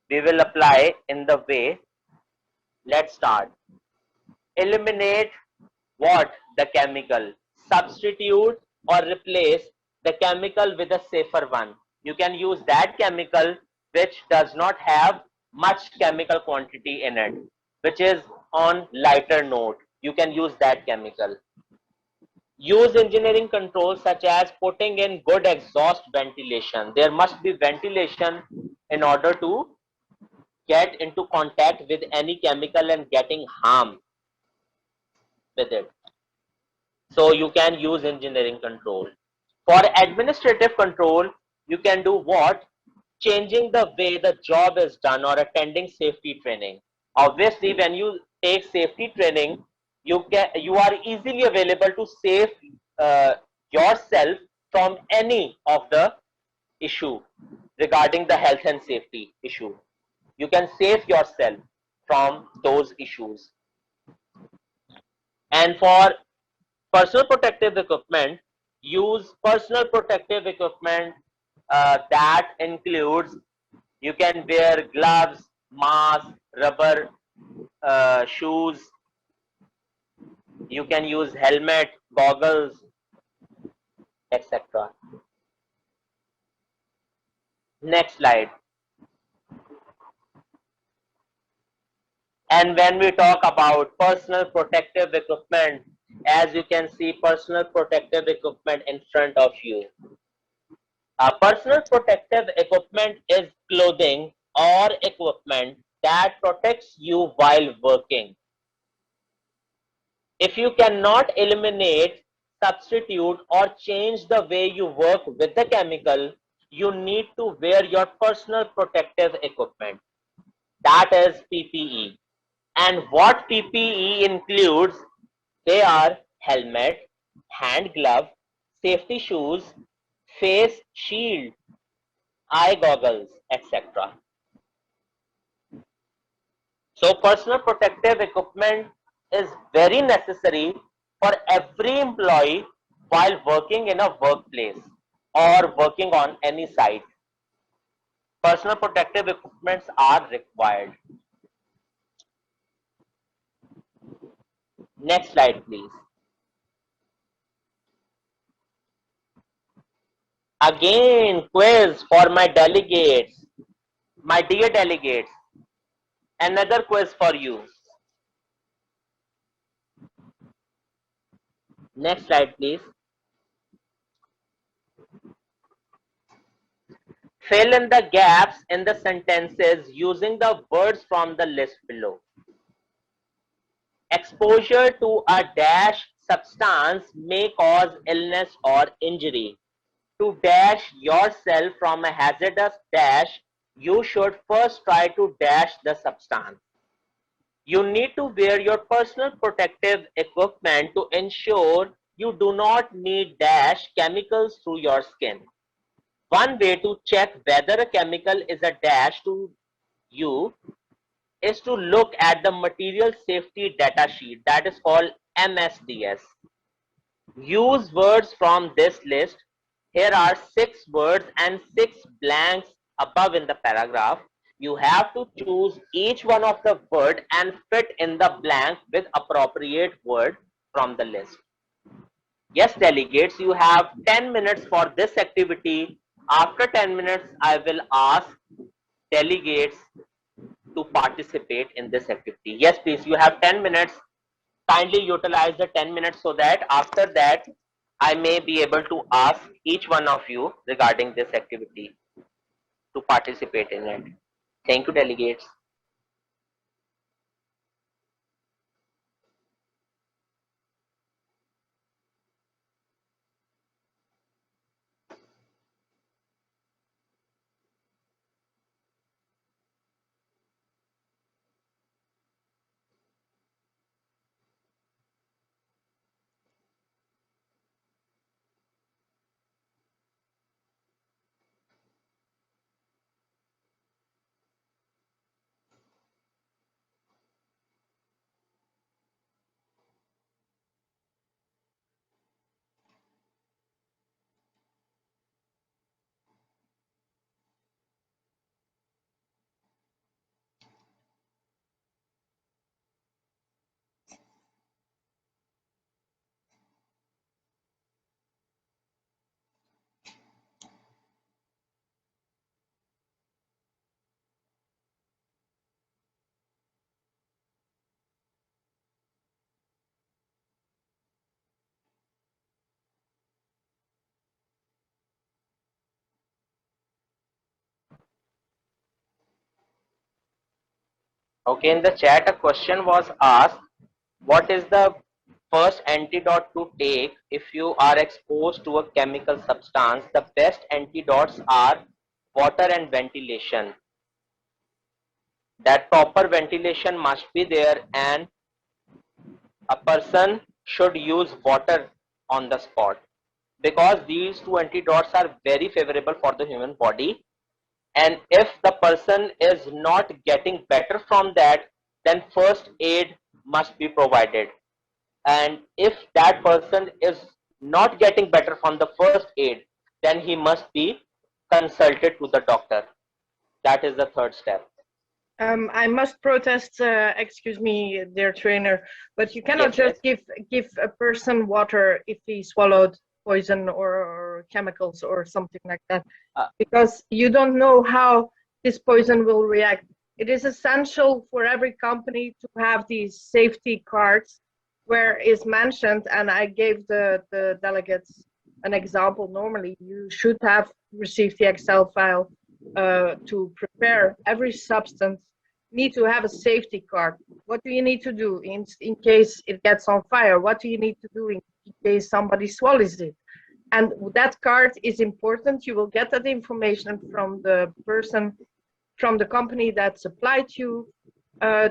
We will apply in the way. Let's start. Eliminate what? The chemical. Substitute or replace the chemical with a safer one. You can use that chemical which does not have much chemical quantity in it, which is on lighter note. You can use that chemical. Use engineering controls such as putting in good exhaust ventilation. There must be ventilation in order to get into contact with any chemical and getting harm with it. So you can use engineering control. For administrative control, you can do what? Changing the way the job is done or attending safety training. Obviously, when you take safety training, you are easily available to save yourself from any of the issue regarding the health and safety issue. You can save yourself from those issues. And for personal protective equipment, use personal protective equipment that includes, you can wear gloves, mask, rubber shoes, you can use helmet, goggles, etc. Next slide. And when we talk about personal protective equipment, as you can see personal protective equipment in front of you. Personal protective equipment is clothing or equipment that protects you while working. If you cannot eliminate, substitute, or change the way you work with the chemical, you need to wear your personal protective equipment. That is PPE. And what PPE includes? They are helmet, hand glove, safety shoes, face shield, eye goggles, etc. So personal protective equipment is very necessary for every employee while working in a workplace or working on any site. Personal protective equipments are required. Next slide, please. Again, quiz for my delegates, my dear delegates. Another quiz for you. Next slide, please. Fill in the gaps in the sentences using the words from the list below. Exposure to a dash substance may cause illness or injury. To dash yourself from a hazardous dash, you should first try to dash the substance. You need to wear your personal protective equipment to ensure you do not need dash chemicals through your skin. One way to check whether a chemical is a dash to you is to look at the material safety data sheet, that is called MSDS. Use words from this list. Here are 6 words and 6 blanks above in the paragraph. You have to choose each one of the word and fit in the blank with appropriate word from the list. Yes, delegates, you have 10 minutes for this activity. After 10 minutes, I will ask delegates to participate in this activity. Yes, please, you have 10 minutes. Kindly utilize the 10 minutes so that after that, I may be able to ask each one of you regarding this activity to participate in it. Thank you, delegates. Okay, in the chat, a question was asked, what is the first antidote to take if you are exposed to a chemical substance? The best antidotes are water and ventilation. That proper ventilation must be there, and a person should use water on the spot, because these two antidotes are very favorable for the human body. And if the person is not getting better from that, then first aid must be provided. And if that person is not getting better from the first aid, then he must be consulted to the doctor. That is the third step. I must protest, excuse me, dear trainer, but you cannot Yes, just give a person water if he swallowed poison or chemicals or something like that, because you don't know how this poison will react. It is essential for every company to have these safety cards where is mentioned, and I gave the delegates an example. Normally, you should have received the Excel file to prepare every substance. Need to have a safety card. What do you need to do in case it gets on fire? What do you need to do in case somebody swallows it? And that card is important. You will get that information from the person, from the company that supplied you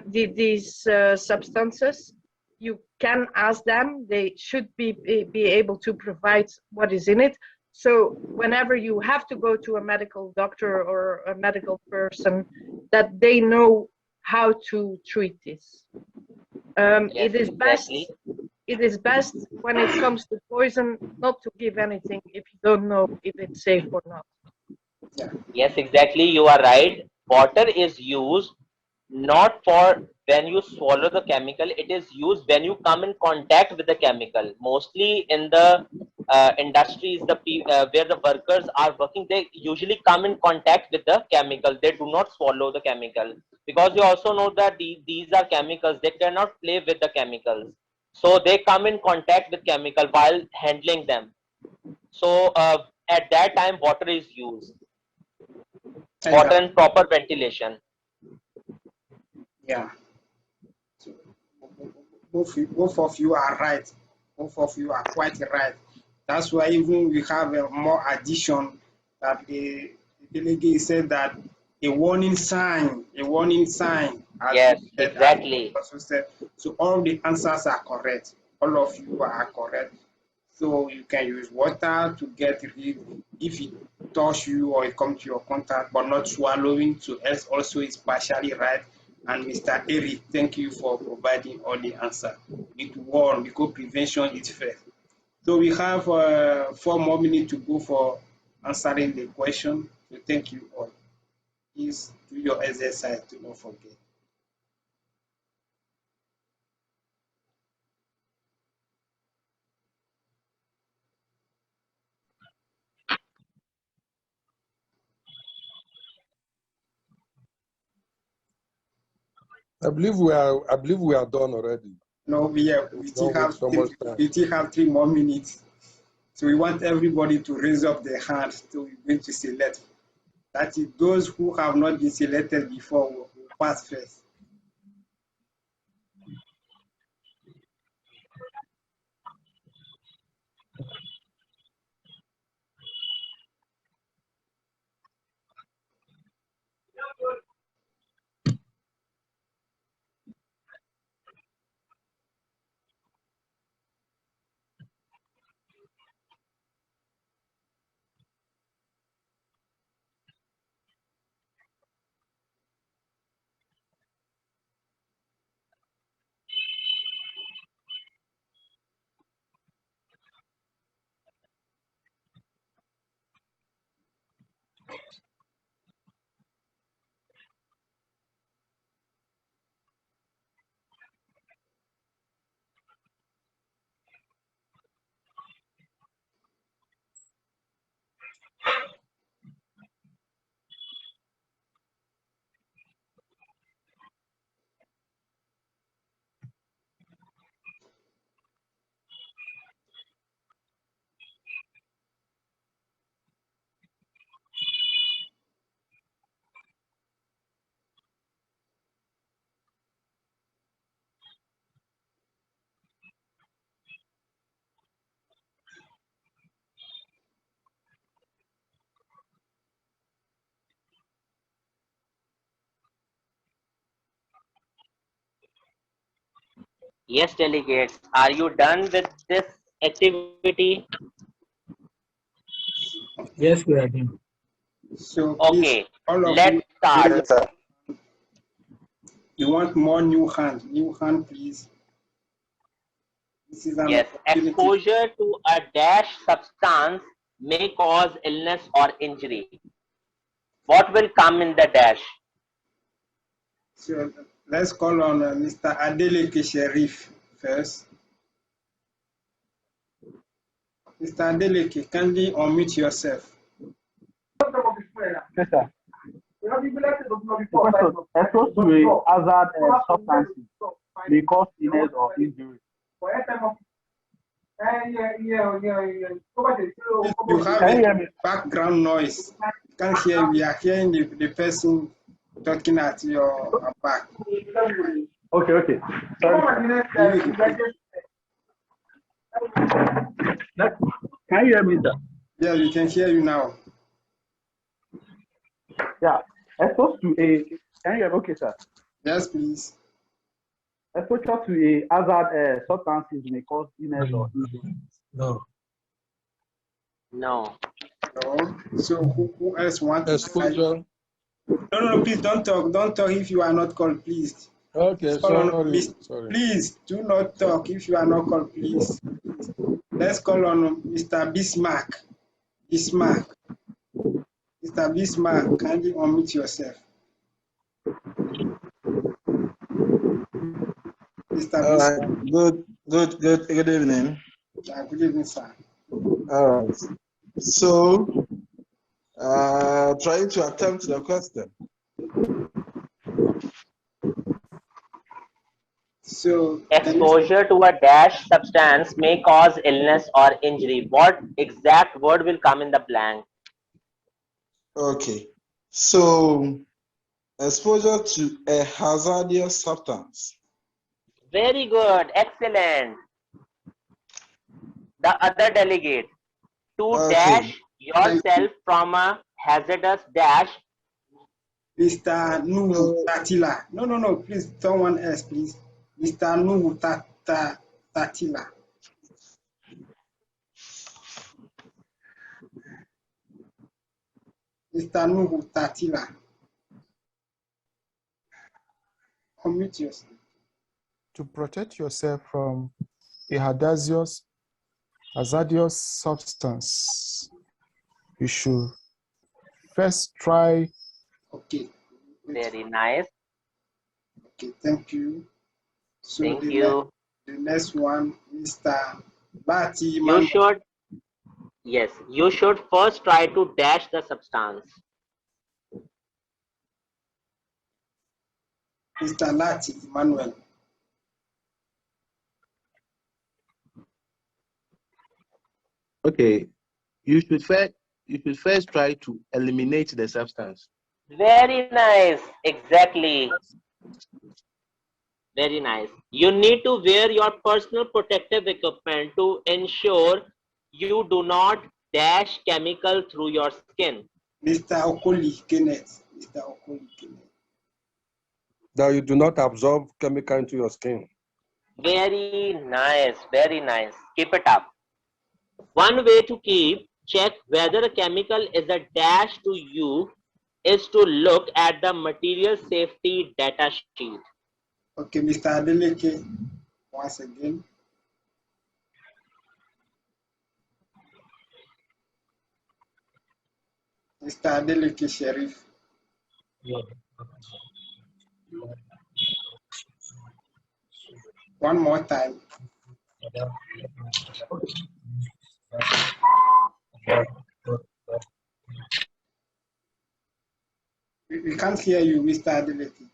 these substances. You can ask them. They should be able to provide what is in it. So whenever you have to go to a medical doctor or a medical person, that they know how to treat this. Yes, it is exactly. it is best when it comes to poison not to give anything if you don't know if it's safe or not. Yes, exactly. You are right. Water is used not for when you swallow the chemical. It is used when you come in contact with the chemical. Mostly in the industries, where the workers are working, they usually come in contact with the chemical. They do not swallow the chemical, because you also know that these are chemicals. They cannot play with the chemicals, so they come in contact with chemical while handling them. So at that time, water is used. Water and proper ventilation. Yeah. So, both of you are right. Both of you are quite right. That's why even we have a more addition that the delegate said that a warning sign. Yes, exactly. Also said. So all the answers are correct. All of you are correct. So you can use water to get rid if it touch you or it comes to your contact, but not swallowing. So else also is partially right. And Mr. Eric, thank you for providing all the answer. It warn because prevention is first. So we have 4 more minutes to go for answering the question. So thank you all. Please do your exercise, do not forget. I believe we are done already. No, we still have so much time. 3 more minutes. So we want everybody to raise up their hand. So we're going to select. That is, those who have not been selected before will pass first. Yes, delegates, are you done with this activity? Yes, we are done. So please, Okay, all of you, let's start. Yes, sir. you want more new hand, please. This is an Yes, opportunity. exposure to a dash substance may cause illness or injury. What will come in the dash? So let's call on Mr. Adeleke Sherif first. Mr. Adeleke, kindly unmute yourself. Yes, sir. The question, exposed to a hazard substance may cause illness or injury. You have a background noise. You can't hear. We are hearing the person talking at your back. Okay. Sorry. Can you hear me, sir? Yeah, we can hear you now. Yeah. Exposed to a, can you hear me? Okay, sir. Yes, please. Exposure to a hazard substances may cause illness or injury. No. No. So who else wants exposure? No, please don't talk. Don't talk if you are not called, please. Okay, sorry. Please do not talk if you are not called, please. Let's call on Mr. Bismarck. Mr. Bismarck, kindly unmute yourself. Mr. All Bismarck. right. Good evening. Good evening, sir. All right. So, trying to attempt the question. So, exposure to a dash substance may cause illness or injury. What exact word will come in the blank? Okay. So, exposure to a hazardous substance. Very good, excellent. The other delegate, to dash yourself from a hazardous dash. Mr. Nuhu Tatila. No, please, someone else, please. Mr. Nuhu Tatila. Mr. Nuhu Tatila. Unmute yourself. To protect yourself from a hazardous substance, you should first try. Okay. Very nice. Okay, thank you. So thank you. The next one, Mr. Bati. You should, yes, you should first try to dash the substance. Mr. Lati Emmanuel. Okay, you should first try to eliminate the substance. Very nice, exactly. Very nice. You need to wear your personal protective equipment to ensure you do not dash chemical through your skin. Mr. Okoli Kenneth. That you do not absorb chemical into your skin. Very nice, very nice. Keep it up. One way to check whether a chemical is a dash to you is to look at the material safety data sheet. Okay, Mr. Adeleke, once again. Mr. Adeleke Sherif. One more time. We can't hear you, Mr. Adeleke.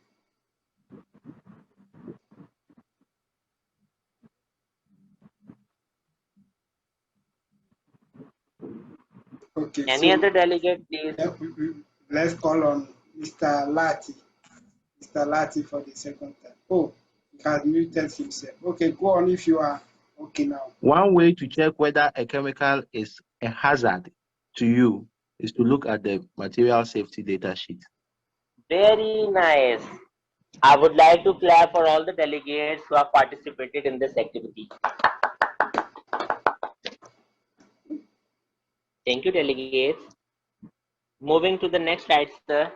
Okay. Any other delegate, please? Let's call on Mr. Lati. Mr. Lati for the second time. Oh, he has muted himself. Okay, go on if you are okay now. One way to check whether a chemical is a hazard to you is to look at the material safety data sheet. Very nice. I would like to clap for all the delegates who have participated in this activity. Thank you, delegates. Moving to the next slide, sir.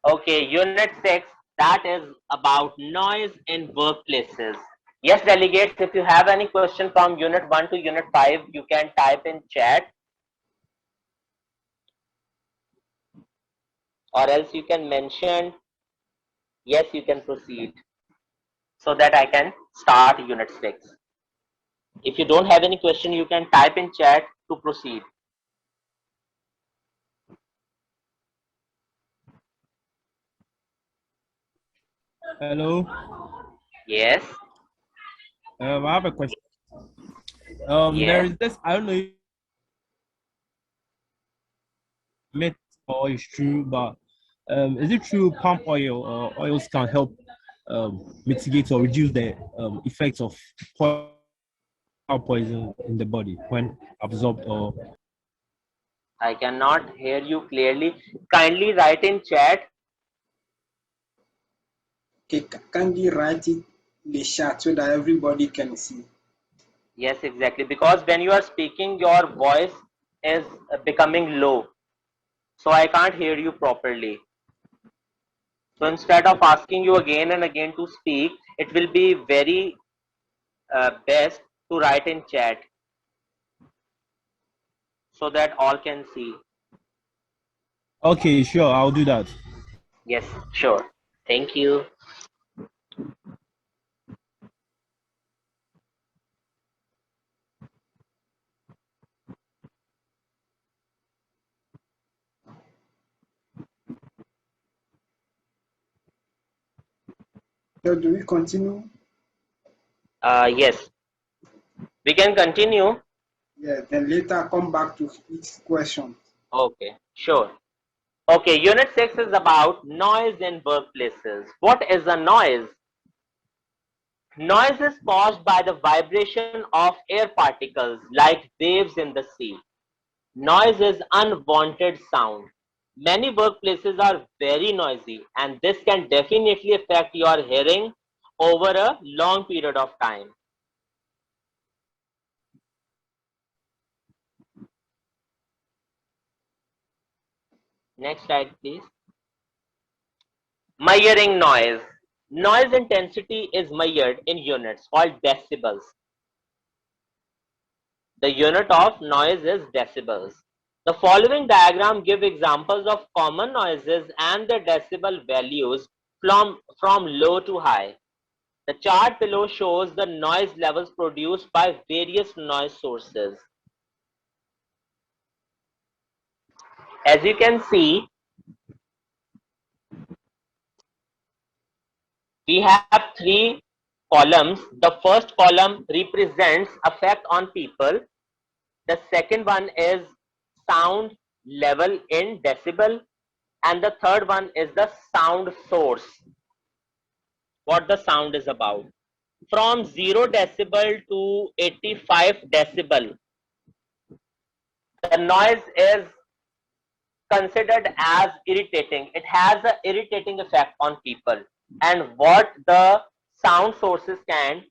Okay, Unit 6, that is about noise in workplaces. Yes, delegates, if you have any question from Unit 1 to Unit 5, you can type in chat, or else you can mention, yes, you can proceed, so that I can start Unit 6. If you don't have any question, you can type in chat to proceed. Hello. Yes. I have a question. There Yes. is this. I don't know if myth or it's true, but is it true palm oil or oils can help mitigate or reduce the effects of poison in the body when absorbed or? I cannot hear you clearly. Kindly write in chat. Okay, kindly write it in the chat so that everybody can see. Yes, exactly. Because when you are speaking, your voice is becoming low. So I can't hear you properly. So instead of asking you again and again to speak, it will be very best to write in chat so that all can see. Okay, sure, I'll do that. Yes, sure. Thank you. So do we continue? Yes. We can continue. Yeah, then later come back to each question. Okay, sure. Okay, Unit 6 is about noise in workplaces. What is a noise? Noise is caused by the vibration of air particles like waves in the sea. Noise is unwanted sound. Many workplaces are very noisy, and this can definitely affect your hearing over a long period of time. Next slide, please. Measuring noise. Noise intensity is measured in units called decibels. The unit of noise is decibels. The following diagram give examples of common noises and the decibel values from low to high. The chart below shows the noise levels produced by various noise sources. As you can see, we have three columns. The first column represents effect on people. The second one is sound level in decibel. And the third one is the sound source, what the sound is about. From 0 decibel to 85 decibel, the noise is considered as irritating. It has an irritating effect on people. And what the sound sources can,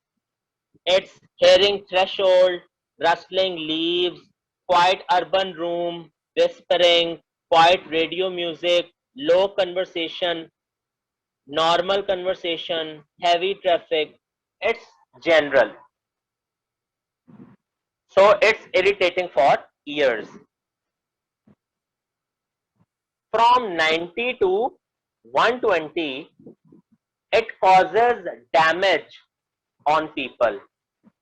it's hearing threshold, rustling leaves, quiet urban room, whispering, quiet radio music, low conversation, normal conversation, heavy traffic. It's general. So it's irritating for ears. From 90 to 120, it causes damage on people.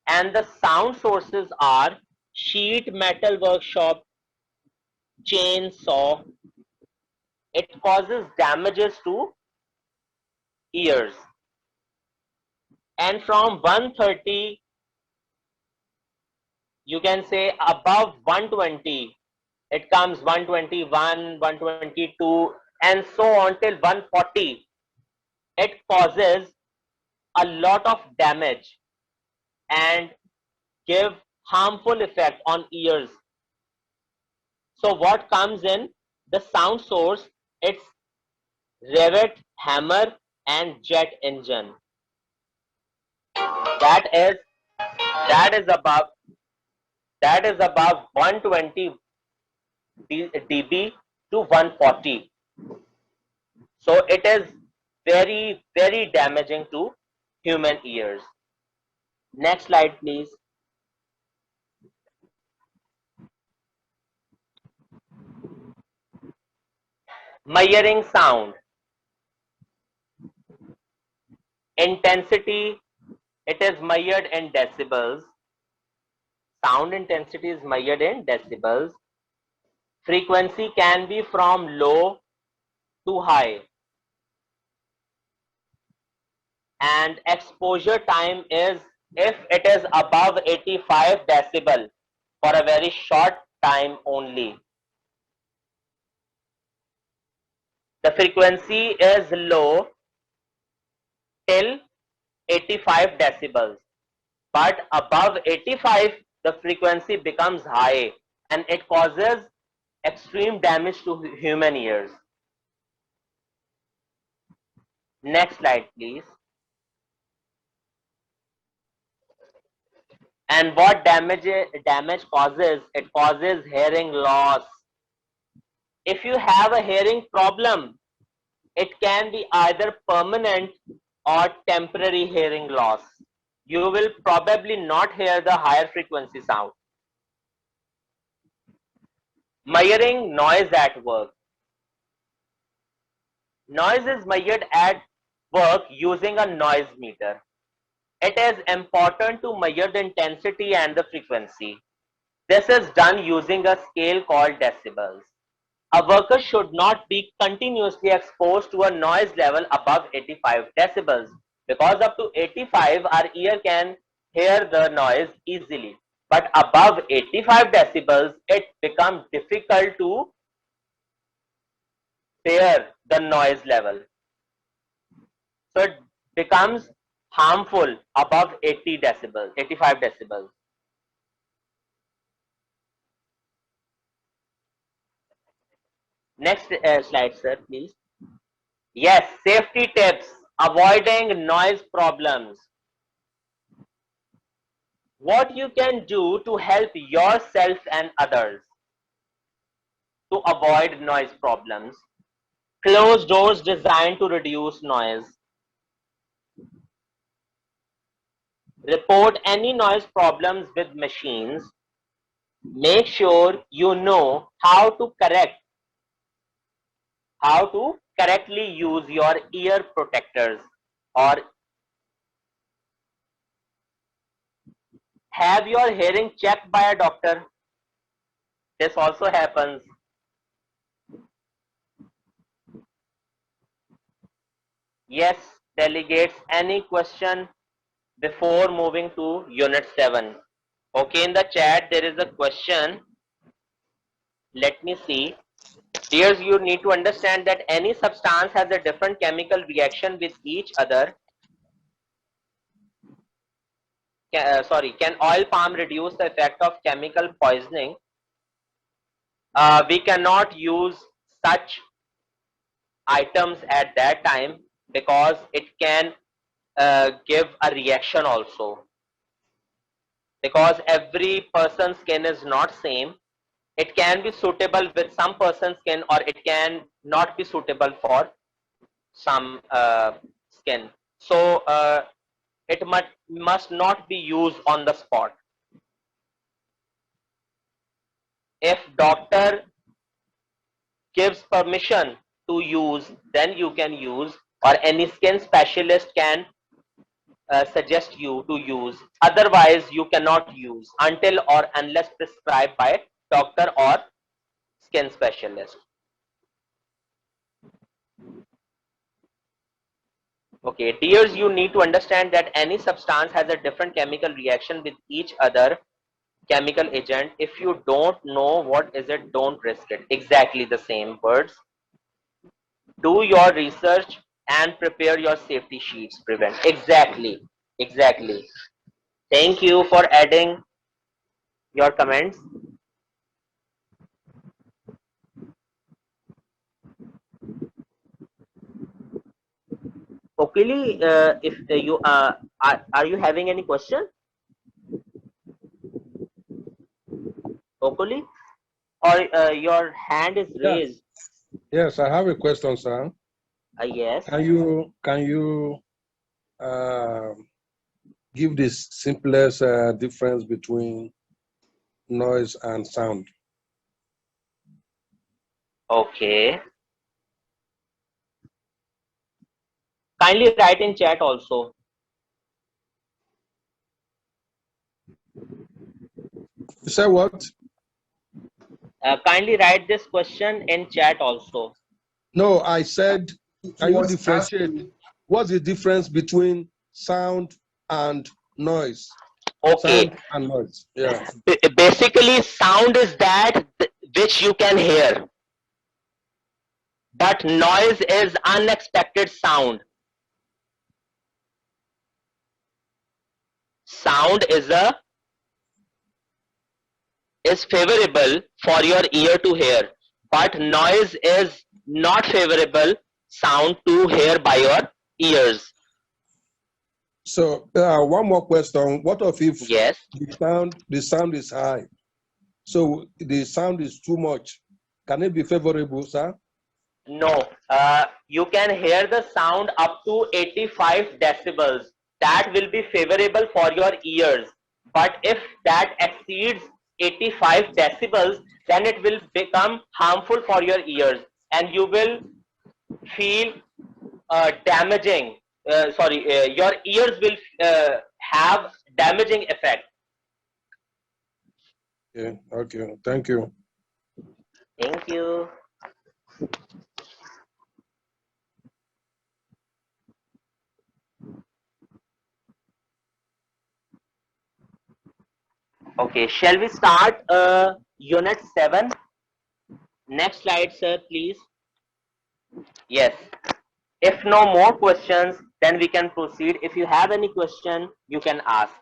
And the sound sources are sheet metal workshop, chainsaw. It causes damages to ears. And from 130, you can say above 120, it comes 121, 122, and so on till 140. It causes a lot of damage and give harmful effect on ears. So what comes in the sound source? It's rivet, hammer, and jet engine. That is above 120 dB to 140. So it is very, very damaging to human ears. Next slide, please. Measuring sound. Intensity, it is measured in decibels. Sound intensity is measured in decibels. Frequency can be from low to high. And exposure time is if it is above 85 decibel for a very short time only. The frequency is low till 85 decibels, but above 85 the frequency becomes high and it causes extreme damage to human ears. Next slide, please. And what damage causes? It causes hearing loss. If you have a hearing problem, it can be either permanent or temporary hearing loss. You will probably not hear the higher frequency sound. Measuring noise at work. Noise is measured at work using a noise meter. It is important to measure the intensity and the frequency. This is done using a scale called decibels. A worker should not be continuously exposed to a noise level above 85 decibels because up to 85 our ear can hear the noise easily. But above 85 decibels it becomes difficult to bear the noise level. So it becomes harmful above 80 decibels, 85 decibels. Next slide, sir, please. Yes, safety tips, avoiding noise problems. What you can do to help yourself and others to avoid noise problems. Closed doors designed to reduce noise. Report any noise problems with machines. Make sure you know how to correctly use your ear protectors, or have your hearing checked by a doctor. This also happens. Yes, delegates, any question before moving to unit 7? Okay, in the chat there is a question. Let me see. Dears, you need to understand that any substance has a different chemical reaction with each other. Can oil palm reduce the effect of chemical poisoning? We cannot use such items at that time because it can give a reaction also. Because every person's skin is not same. It can be suitable with some person's skin or it can not be suitable for some skin. So it must not be used on the spot. If doctor gives permission to use, then you can use, or any skin specialist can suggest you to use. Otherwise you cannot use until or unless prescribed by doctor or skin specialist. Okay, dears, you need to understand that any substance has a different chemical reaction with each other chemical agent. If you don't know what is it, don't risk it. Exactly the same words. Do your research and prepare your safety sheets. Prevent. Exactly. Thank you for adding your comments. Okuli, if you are you having any question? Okuli, or your hand is Yes. raised? Yes, I have a question, sir. Yes. Can you give the simplest difference between noise and sound? Okay. Kindly write in chat also. You said what? Kindly write this question in chat also. No, I said, can you was differentiate? asking. What's the difference between sound and noise? Okay. Sound and noise. Yeah. Basically, sound is that which you can hear, but noise is unexpected sound. Sound is favorable for your ear to hear, but noise is not favorable sound to hear by your ears. So one more question. What if Yes. the sound is high? So the sound is too much. Can it be favorable, sir? No, you can hear the sound up to 85 decibels. That will be favorable for your ears. But if that exceeds 85 decibels, then it will become harmful for your ears, and you will feel damaging. Your ears will have damaging effect. Yeah. Okay. Thank you. Thank you. Okay, shall we start unit 7? Next slide, sir, please. Yes. If no more questions, then we can proceed. If you have any question, you can ask.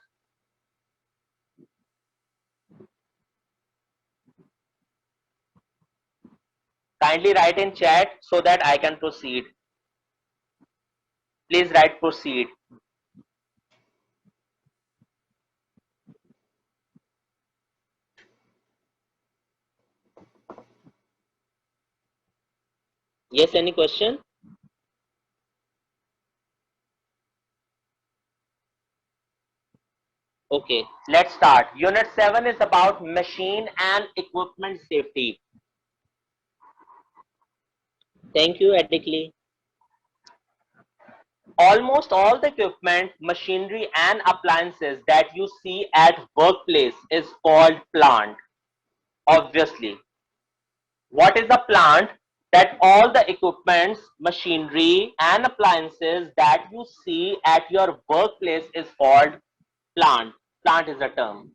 Kindly write in chat so that I can proceed. Please write proceed. Yes, any question? Okay, let's start. Unit 7 is about machine and equipment safety. Thank you, Adikli. Almost all the equipment, machinery and appliances that you see at workplace is called plant. Obviously. What is a plant? That all the equipments, machinery and appliances that you see at your workplace is called plant. Plant is a term.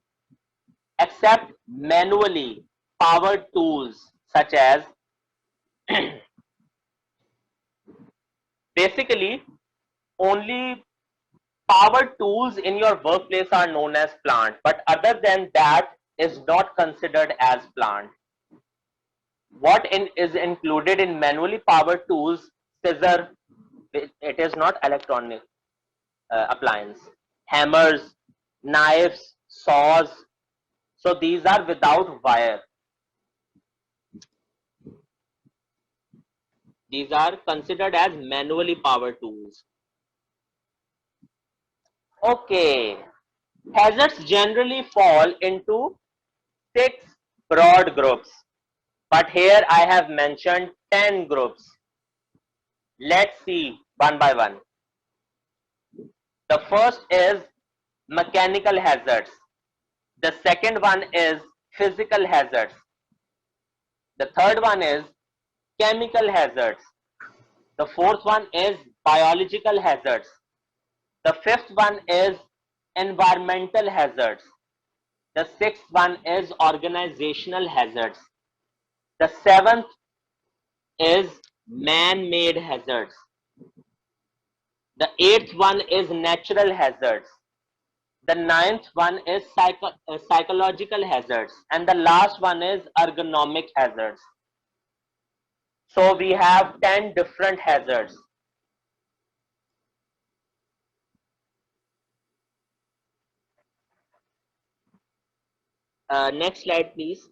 Except manually powered tools such as basically only powered tools in your workplace are known as plant, but other than that is not considered as plant. What is included in manually powered tools? Scissor, it is not electronic appliance. Hammers, knives, saws. So these are without wire. These are considered as manually powered tools. Okay. Hazards generally fall into 6 broad groups, but here I have mentioned 10 groups. Let's see one by one. The first is mechanical hazards. The second one is physical hazards. The third one is chemical hazards. The fourth one is biological hazards. The fifth one is environmental hazards. The sixth one is organizational hazards. The seventh is man-made hazards. The eighth one is natural hazards. The ninth one is psychological hazards. And the last one is ergonomic hazards. So we have 10 different hazards. Next slide, please.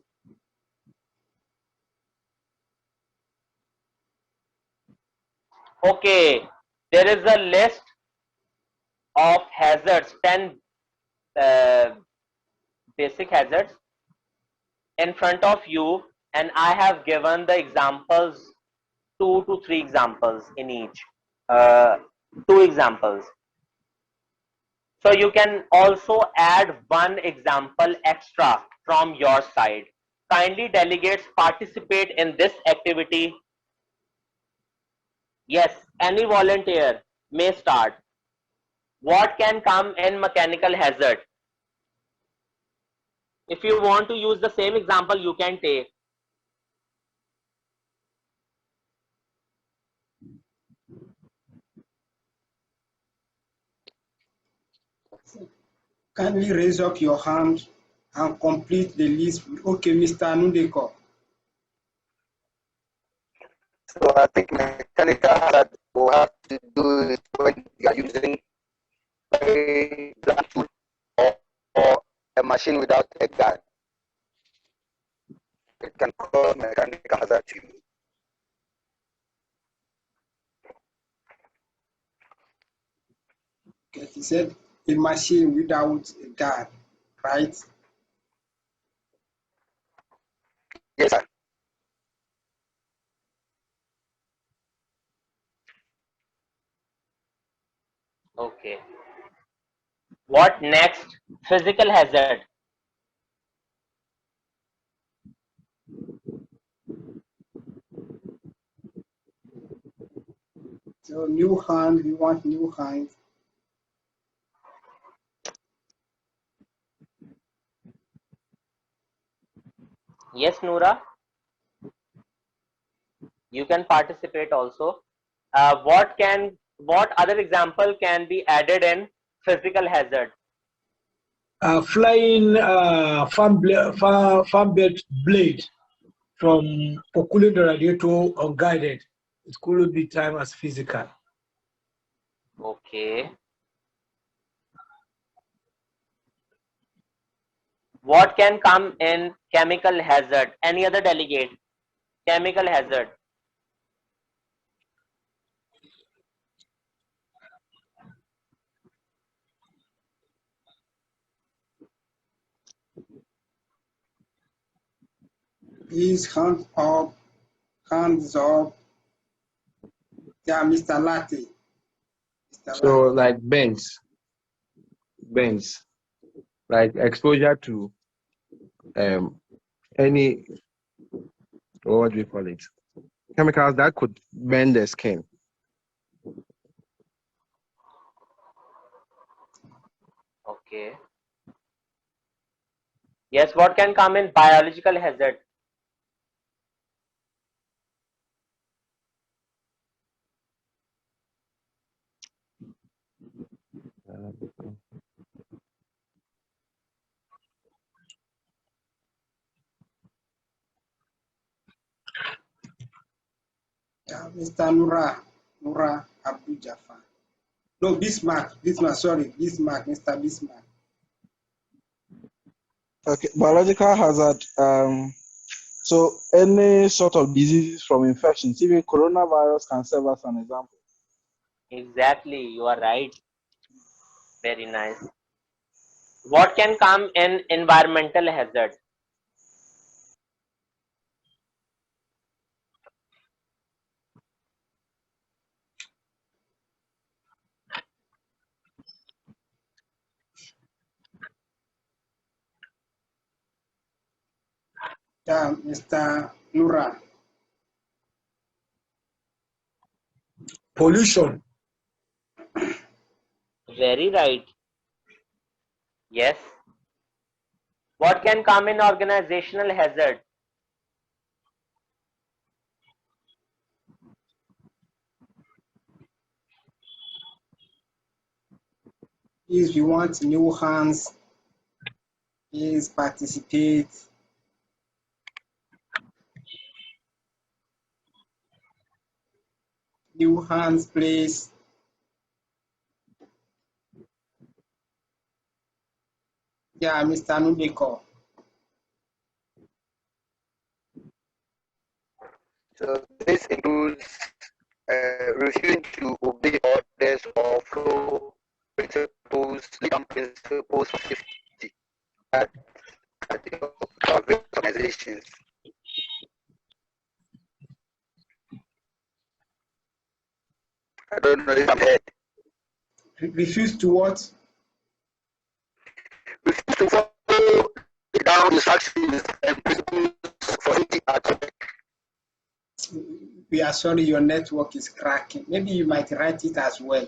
Okay, there is a list of hazards, 10 basic hazards in front of you, and I have given the examples, 2 to 3 examples in each. 2 examples. So you can also add 1 example extra from your side. Kindly delegates participate in this activity. Yes, any volunteer may start. What can come in mechanical hazard? If you want to use the same example, you can take. Kindly raise up your hand and complete the list. Okay, Mr. Nudeko. So I think mechanical hazard will have to do with when you are using a blunt tool or a machine without a guard. It can cause mechanical hazard to you. Okay, he said a machine without a guard, right? Yes, sir. Okay. What next? Physical hazard. So new hand, we want new hand. Yes, Noora. You can participate also. What other example can be added in physical hazard? Flying farm belt blade for cooling the radiator unguided. It could be time as physical. Okay. What can come in chemical hazard? Any other delegate? Chemical hazard. Please hands up, hands up. Yeah, Mr. Latte. So like burns, like exposure to any, what do we call it? Chemicals that could burn the skin. Okay. Yes, what can come in biological hazard? Yeah, Mr. Nura Abdul Jafar. No, Bismarck, sorry, Bismarck, Mr. Bismarck. Okay, biological hazard. So any sort of diseases from infections, even coronavirus can serve as an example. Exactly, you are right. Very nice. What can come in environmental hazard? Yeah, Mr. Nura. Pollution. Very right. Yes. What can come in organizational hazard? If you want new hands, please participate. New hands, please. Yeah, Mr. Nudeko. So this includes refusing to obey orders or follow principles, legal principles for safety at various organizations. I don't know if I'm heard. Refuse to what? Refuse to follow the down instructions and principles for safety at work. We are sorry, your network is cracking. Maybe you might write it as well.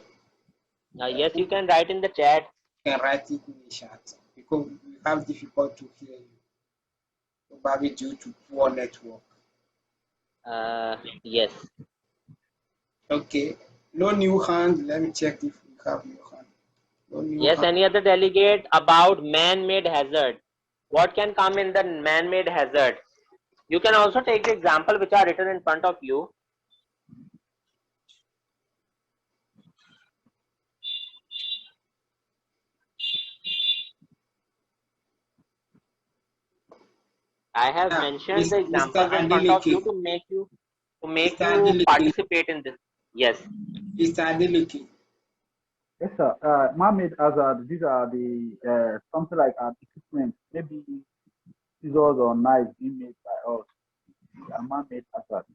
Yes, you can write in the chat. You can write it in the chat because we have difficult to hear you, probably due to poor network. Yes. Okay. No new hand. Let me check if we have new hand. No new Yes, hand. any other delegate about man-made hazard? What can come in the man-made hazard? You can also take the example which are written in front of you. I have mentioned the examples in front of you to make you participate in this. Yes. Mr. Adeleke. Yes, sir. Man-made hazard. These are the something like equipment, maybe scissors or knives being made by us. They are man-made hazard.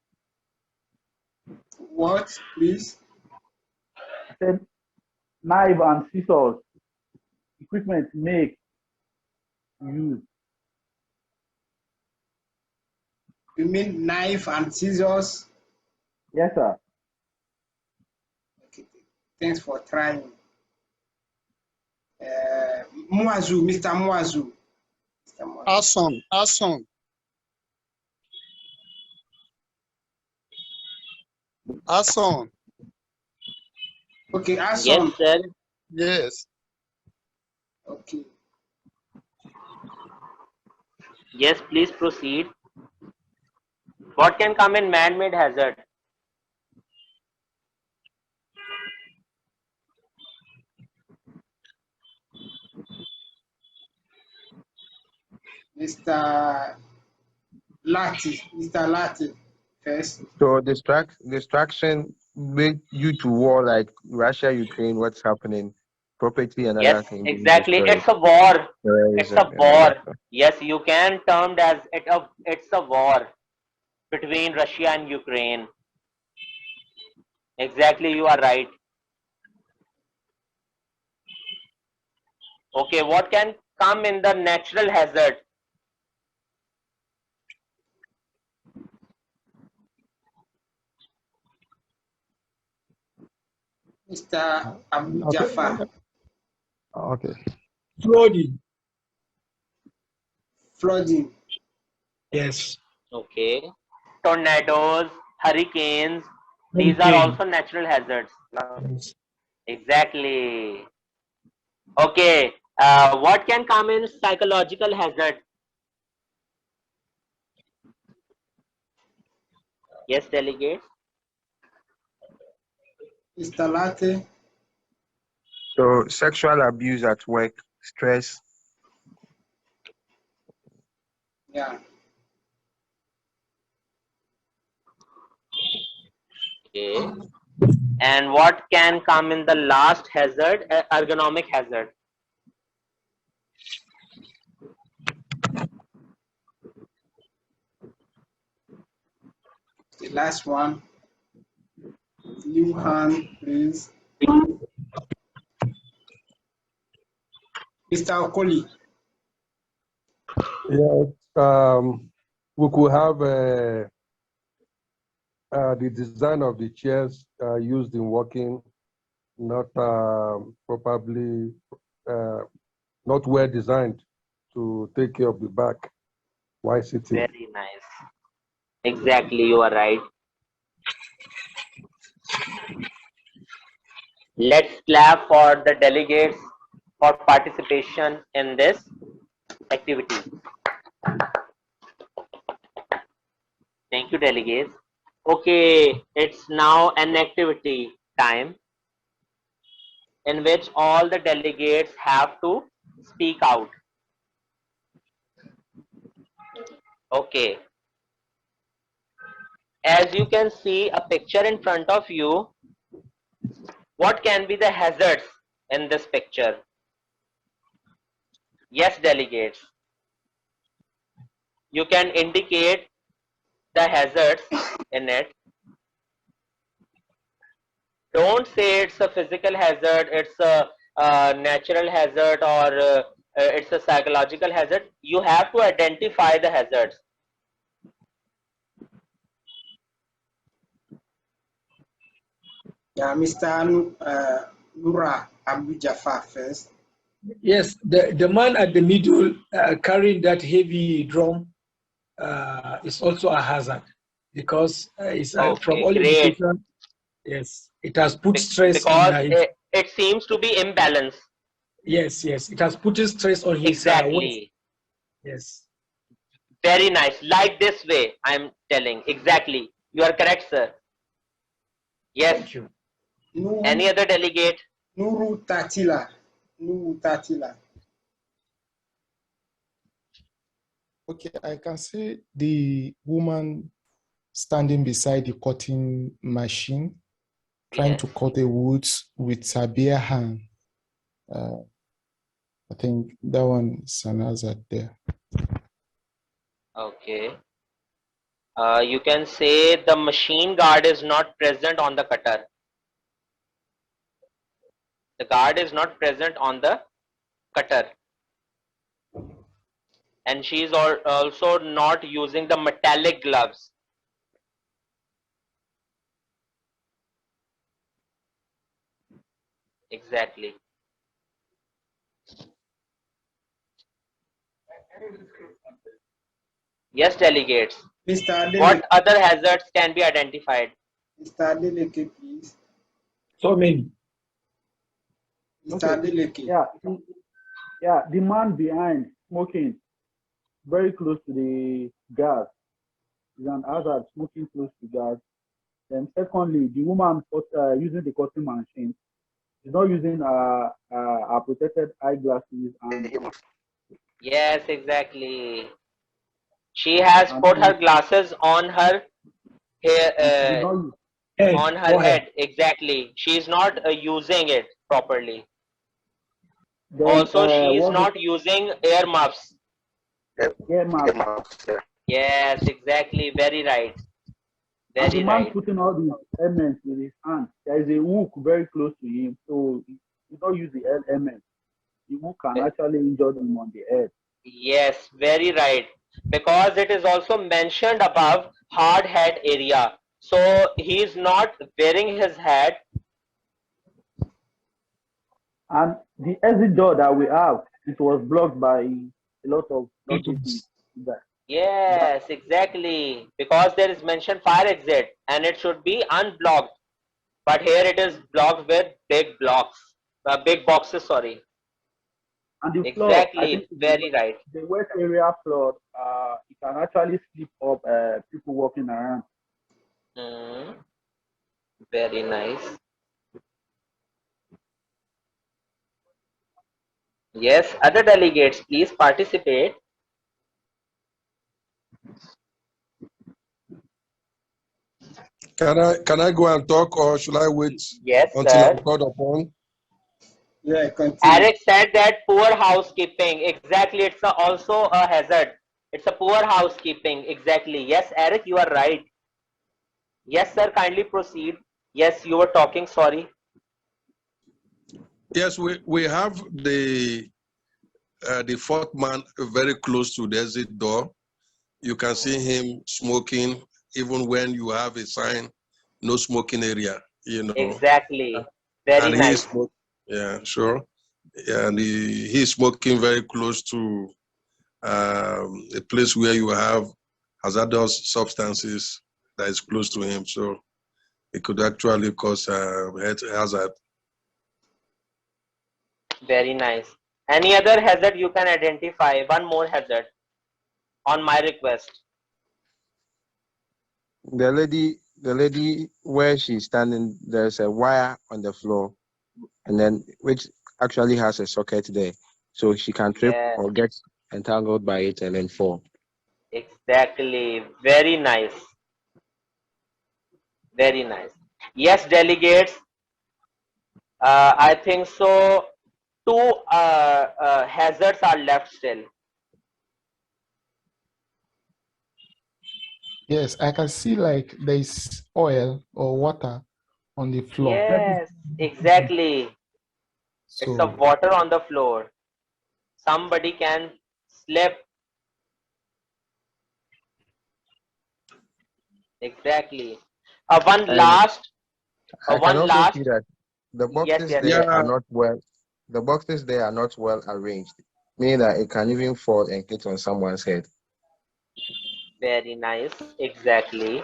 What, please? I said knife and scissors, equipment make, use. You mean knife and scissors? Yes, sir. Okay. Thanks for trying. Muazu, Mr. Muazu. Hassan. Hassan. Okay, Hassan. Yes, sir. Yes. Okay. Yes, please proceed. What can come in man-made hazard? Mr. Lati first. So distraction made you to war like Russia, Ukraine, what's happening, property and other Yes, things being exactly. destroyed. It's a war. It's a Terrorism and all war. that stuff. Yes, you can term it as it's a war between Russia and Ukraine. Exactly, you are right. Okay, what can come in the natural hazard? Mr. Abu Jafar. Okay. Flooding. Yes. Okay. Tornadoes, hurricanes, these are also natural hazards. Yes. Exactly. Okay. What can come in psychological hazard? Yes, delegate. Mr. Latte. So sexual abuse at work, stress. Yeah. Okay. And what can come in the last hazard, ergonomic hazard? The last one. New hand, please. Mr. Okoli. Yes, we could have the design of the chairs used in working, not probably not well designed to take care of the back while sitting. Very nice. Exactly, you are right. Let's clap for the delegates for participation in this activity. Thank you, delegates. Okay, it's now an activity time in which all the delegates have to speak out. Okay. As you can see a picture in front of you, what can be the hazards in this picture? Yes, delegates. You can indicate the hazards in it. Don't say it's a physical hazard, it's a natural hazard, or it's a psychological hazard. You have to identify the hazards. Yeah, Mr. Nura Abu Jafar first. Yes, the man at the middle carrying that heavy drum is also a hazard because it's from all Great. indications. Yes, it has put stress Because on it seems to be imbalanced. Yes, it has put stress on his Exactly. Yes. Very nice. Like this way, I'm telling. Exactly. You are correct, sir. Yes. Thank you. Any other delegate? Nuru Tatila. Nuru Tatila. Okay, I can see the woman standing beside the cutting machine, trying to cut the woods with her bare hand. I think that one is an hazard there. Okay. You can say the machine guard is not present on the cutter. The guard is not present on the cutter. And she is also not using the metallic gloves. Exactly. Yes, delegates. What other hazards can be identified? Mr. Adeleke, please. So many. Mr. Adeleke. Yeah, the man behind smoking very close to the gas is an hazard, smoking close to gas. Then secondly, the woman using the cutting machine is not using protected eyeglasses. And Yes, exactly. She has put her glasses on her hair, on her head. Exactly. She is not using it properly. then, Also, she is not using ear muffs. Yes, exactly. Very right. And the Very man right. putting all these elements with his hand. There is a hook very close to him, so he don't use the element. The hook can actually injure him on the head. Yes, very right. Because it is also mentioned above hard hat area. So he is not wearing his hat. And the exit door that we have, it was blocked by a lot of notices. Yes, exactly. Because there is mentioned fire exit and it should be unblocked. But here it is blocked with big blocks, big boxes, sorry. And the Exactly, floor, I think very right. The wet area floor, it can actually slip up people walking around. Very nice. Yes, other delegates, please participate. Can I go and talk, or should I wait until I'm called upon? Yeah, continue. Eric said that poor housekeeping. Exactly, it's also a hazard. It's a poor housekeeping. Exactly. Yes, Eric, you are right. Yes, sir. Kindly proceed. Yes, you were talking. Sorry. Yes, we have the fourth man very close to the exit door. You can see him smoking, even when you have a sign, no smoking area, you know. Exactly. Very nice. Yeah, sure. Yeah, and he's smoking very close to a place where you have hazardous substances that is close to him. So it could actually cause head hazard. Very nice. Any other hazard you can identify? One more hazard on my request. The lady where she's standing, there's a wire on the floor, and then which actually has a socket there, so she can trip or get entangled by it and then fall. Exactly. Very nice. Very nice. Yes, delegates. I think so. Two hazards are left still. Yes, I can see like there's oil or water on the floor. Yes, exactly. It's a So water on the floor. Somebody can slip. Exactly. One And last. I can One also last. see that the Yes, boxes yes, there yes. are not well. The boxes there are not well arranged, meaning that it can even fall and hit on someone's head. Very nice. Exactly.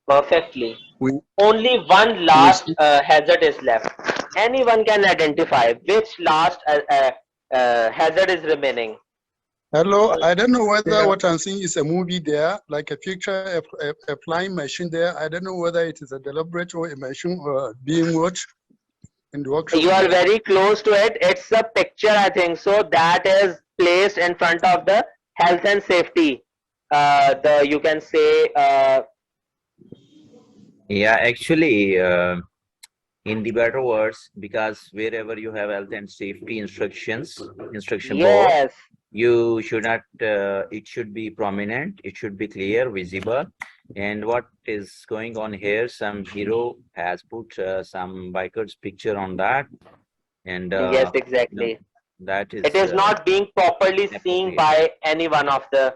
Perfectly. We Only one we last see hazard is left. Anyone can identify which last hazard is remaining. Hello, I don't know whether yeah, what I'm seeing is a movie there, like a picture, a flying machine there. I don't know whether it is a deliberate or a machine being watched in the workshop You are there. very close to it. It's a picture, I think so, that is placed in front of the health and safety. The you can say Yeah, actually, in the better words, because wherever you have health and safety instruction board, yes, you should not, it should be prominent, it should be clear, visible. And what is going on here, some hero has put some biker's picture on that. And, yes, you know, exactly. that It is is not being properly seen inappropriate. by any one of the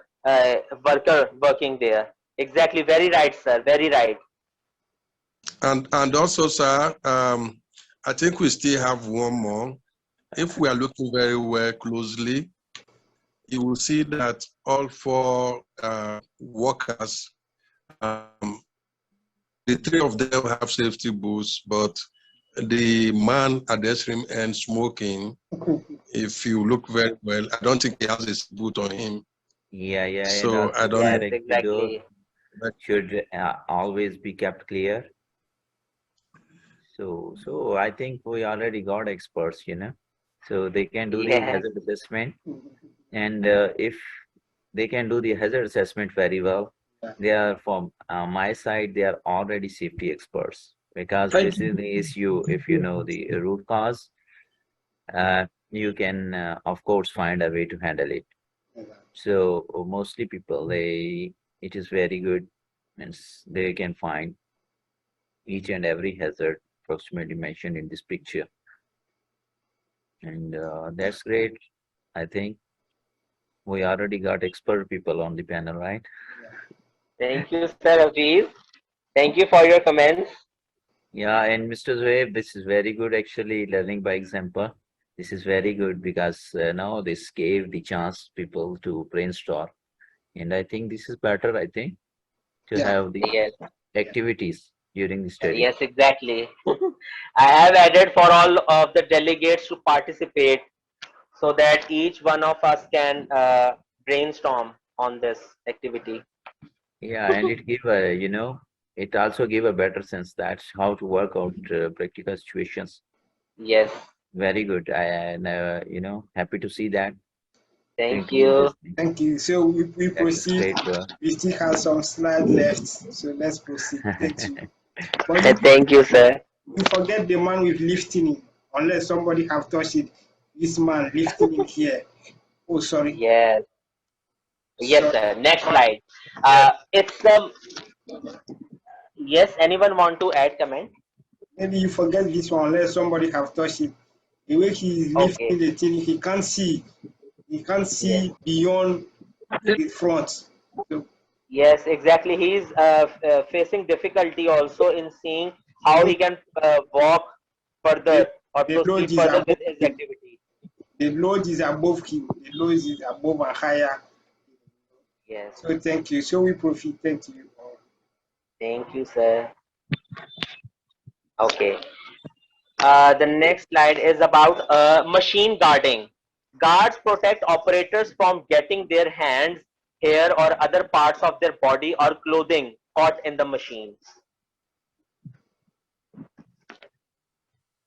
worker working there. Exactly. Very right, sir. Very right. and also, sir, I think we still have one more. If we are looking very well closely, you will see that all four workers, the three of them have safety boots, but the man at the extreme end smoking, if you look very well, I don't think he has a boot on him. Yeah, yeah, and So I also don't Yes, know. respective doors exactly. should always be kept clear. So I think we already got experts, so they can do the Yes. hazard assessment, and if they can do the hazard assessment very well, they are from my side, they are already safety experts because Thank this is you. the issue. If you know the root cause, you can of course find a way to handle it. So mostly people, it is very good, means they can find each and every hazard approximately mentioned in this picture. And that's great. I think we already got expert people on the panel, right? Thank you, sir Aviv. Thank you for your comments. Yeah, and Mr. Zohaib, this is very good actually, learning by example. This is very good because now this gave the chance people to brainstorm. And I think this is better, I think, to Yeah. have the Yes. activities during the study. Yes, exactly. I have added for all of the delegates to participate so that each one of us can brainstorm on this activity. Yeah, and it give a, it also give a better sense that how to work out practical situations. Yes. Very good. And happy to see that. To Thank include you. this thing. Thank you. So we That is proceed. great, bro. We still have some slides left. So let's proceed. Thank you. But Thank you, sir. you forget the man with lifting it, unless somebody have touched it. This man lifting it here. Oh, sorry. Yes. Yes, Sorry. sir. Next slide. It's yes. Anyone want to add comment? Maybe you forget this one unless somebody have touched it. The way he is Okay. lifting the thing, he can't see. He can't Yes. see beyond the front. So Yes, exactly. He's facing difficulty also in seeing how he can walk further or the load proceed is further above with his him. activity. The load is above him. The load is above and higher. Yes. So thank you. So we profit. Thank you. Thank you, sir. Okay. The next slide is about machine guarding. Guards protect operators from getting their hands, hair, or other parts of their body or clothing caught in the machines.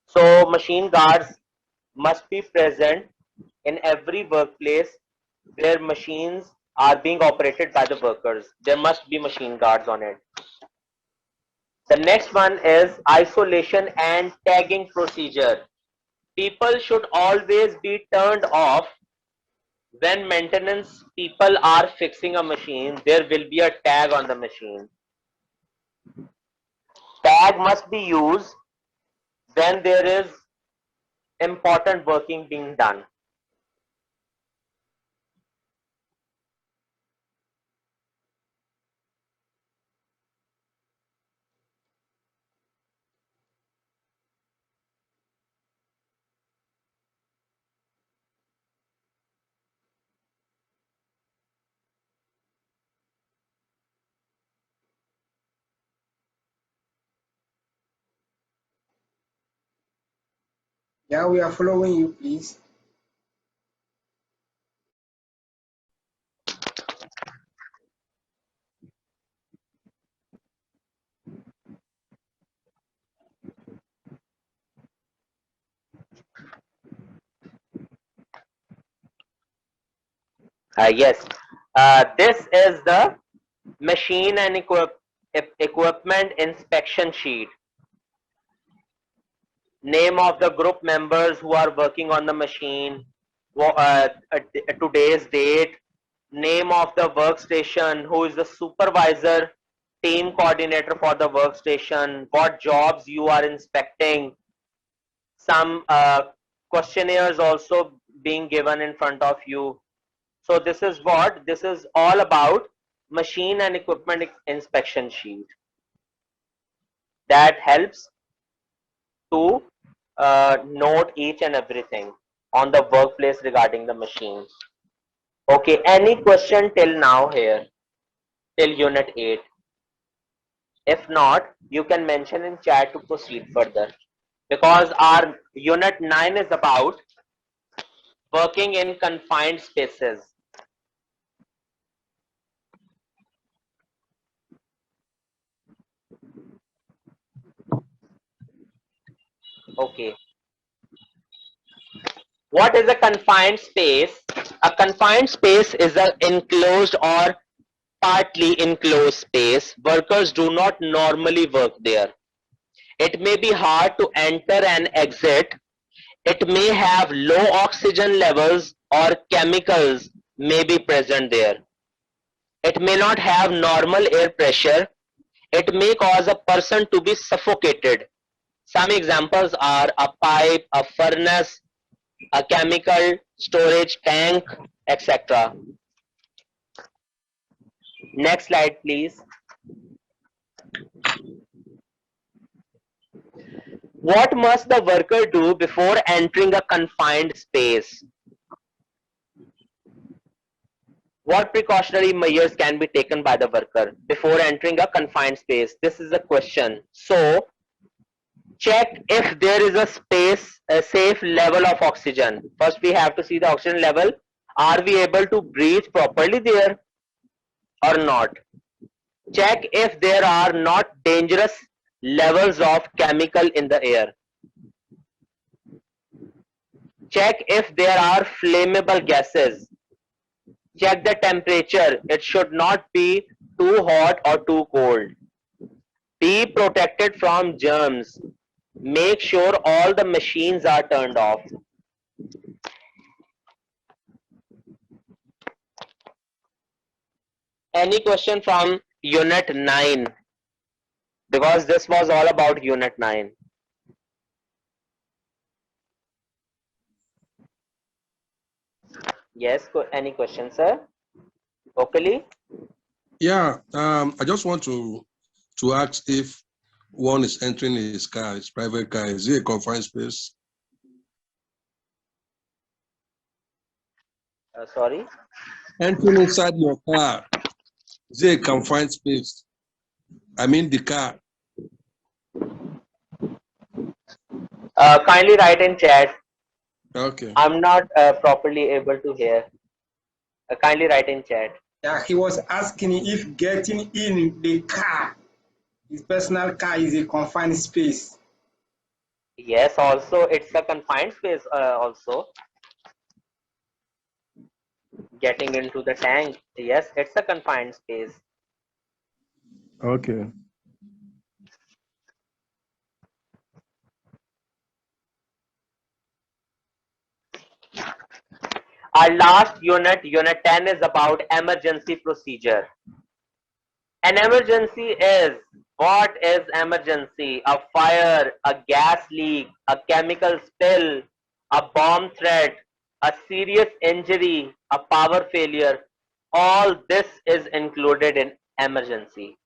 So machine guards must be present in every workplace where machines are being operated by the workers. There must be machine guards on it. The next one is isolation and tagging procedure. People should always be turned off when maintenance people are fixing a machine. There will be a tag on the machine. Tag must be used when there is important working being done. Yeah, we are following you, please. Yes, this is the machine and equipment inspection sheet. Name of the group members who are working on the machine, today's date, name of the workstation, who is the supervisor, team coordinator for the workstation, what jobs you are inspecting, some questionnaires also being given in front of you. So this is what this is all about, machine and equipment inspection sheet that helps to note each and everything on the workplace regarding the machine. Okay, any question till now here, till unit 8? If not, you can mention in chat to proceed further, because our unit 9 is about working in confined spaces. Okay, what is a confined space? A confined space is an enclosed or partly enclosed space. Workers do not normally work there. It may be hard to enter and exit. It may have low oxygen levels or chemicals may be present there. It may not have normal air pressure. It may cause a person to be suffocated. Some examples are a pipe, a furnace, a chemical storage tank, etc. Next slide, please. What must the worker do before entering a confined space? What precautionary measures can be taken by the worker before entering a confined space? This is a question. So, check if there is a safe level of oxygen. First, we have to see the oxygen level. Are we able to breathe properly there or not? Check if there are not dangerous levels of chemical in the air. Check if there are flammable gases. Check the temperature. It should not be too hot or too cold. Be protected from germs. Make sure all the machines are turned off. Any question from unit 9? Because this was all about unit 9. Yes, any question, sir? Oakley? Yeah, I just want to ask if one is entering his car, his private car, is it a confined space? Sorry? Entering inside your car, is it a confined space? I mean the car. Kindly write in chat. Okay. I'm not properly able to hear. Kindly write in chat. Yeah, he was asking if getting in the car, his personal car, is a confined space. Yes, also it's a confined space also. Getting into the tank, yes, it's a confined space. Okay. Our last unit, unit 10, is about emergency procedure. An emergency is, what is emergency? A fire, a gas leak, a chemical spill, a bomb threat, a serious injury, a power failure. All this is included in emergency.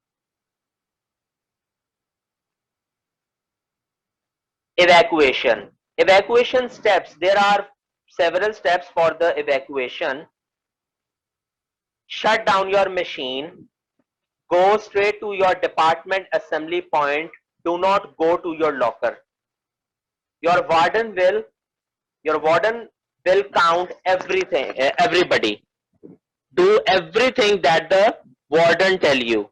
Evacuation. Evacuation steps. There are several steps for the evacuation. Shut down your machine. Go straight to your department assembly point. Do not go to your locker. Your warden will count everything, everybody. Do everything that the warden tell you.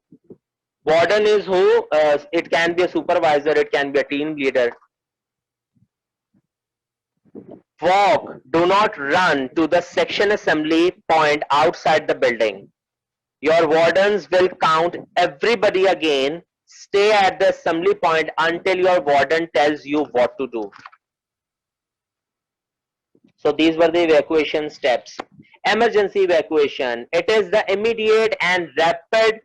Warden is who? It can be a supervisor, it can be a team leader. Walk, do not run to the section assembly point outside the building. Your wardens will count everybody again. Stay at the assembly point until your warden tells you what to do. So these were the evacuation steps. Emergency evacuation. It is the immediate and rapid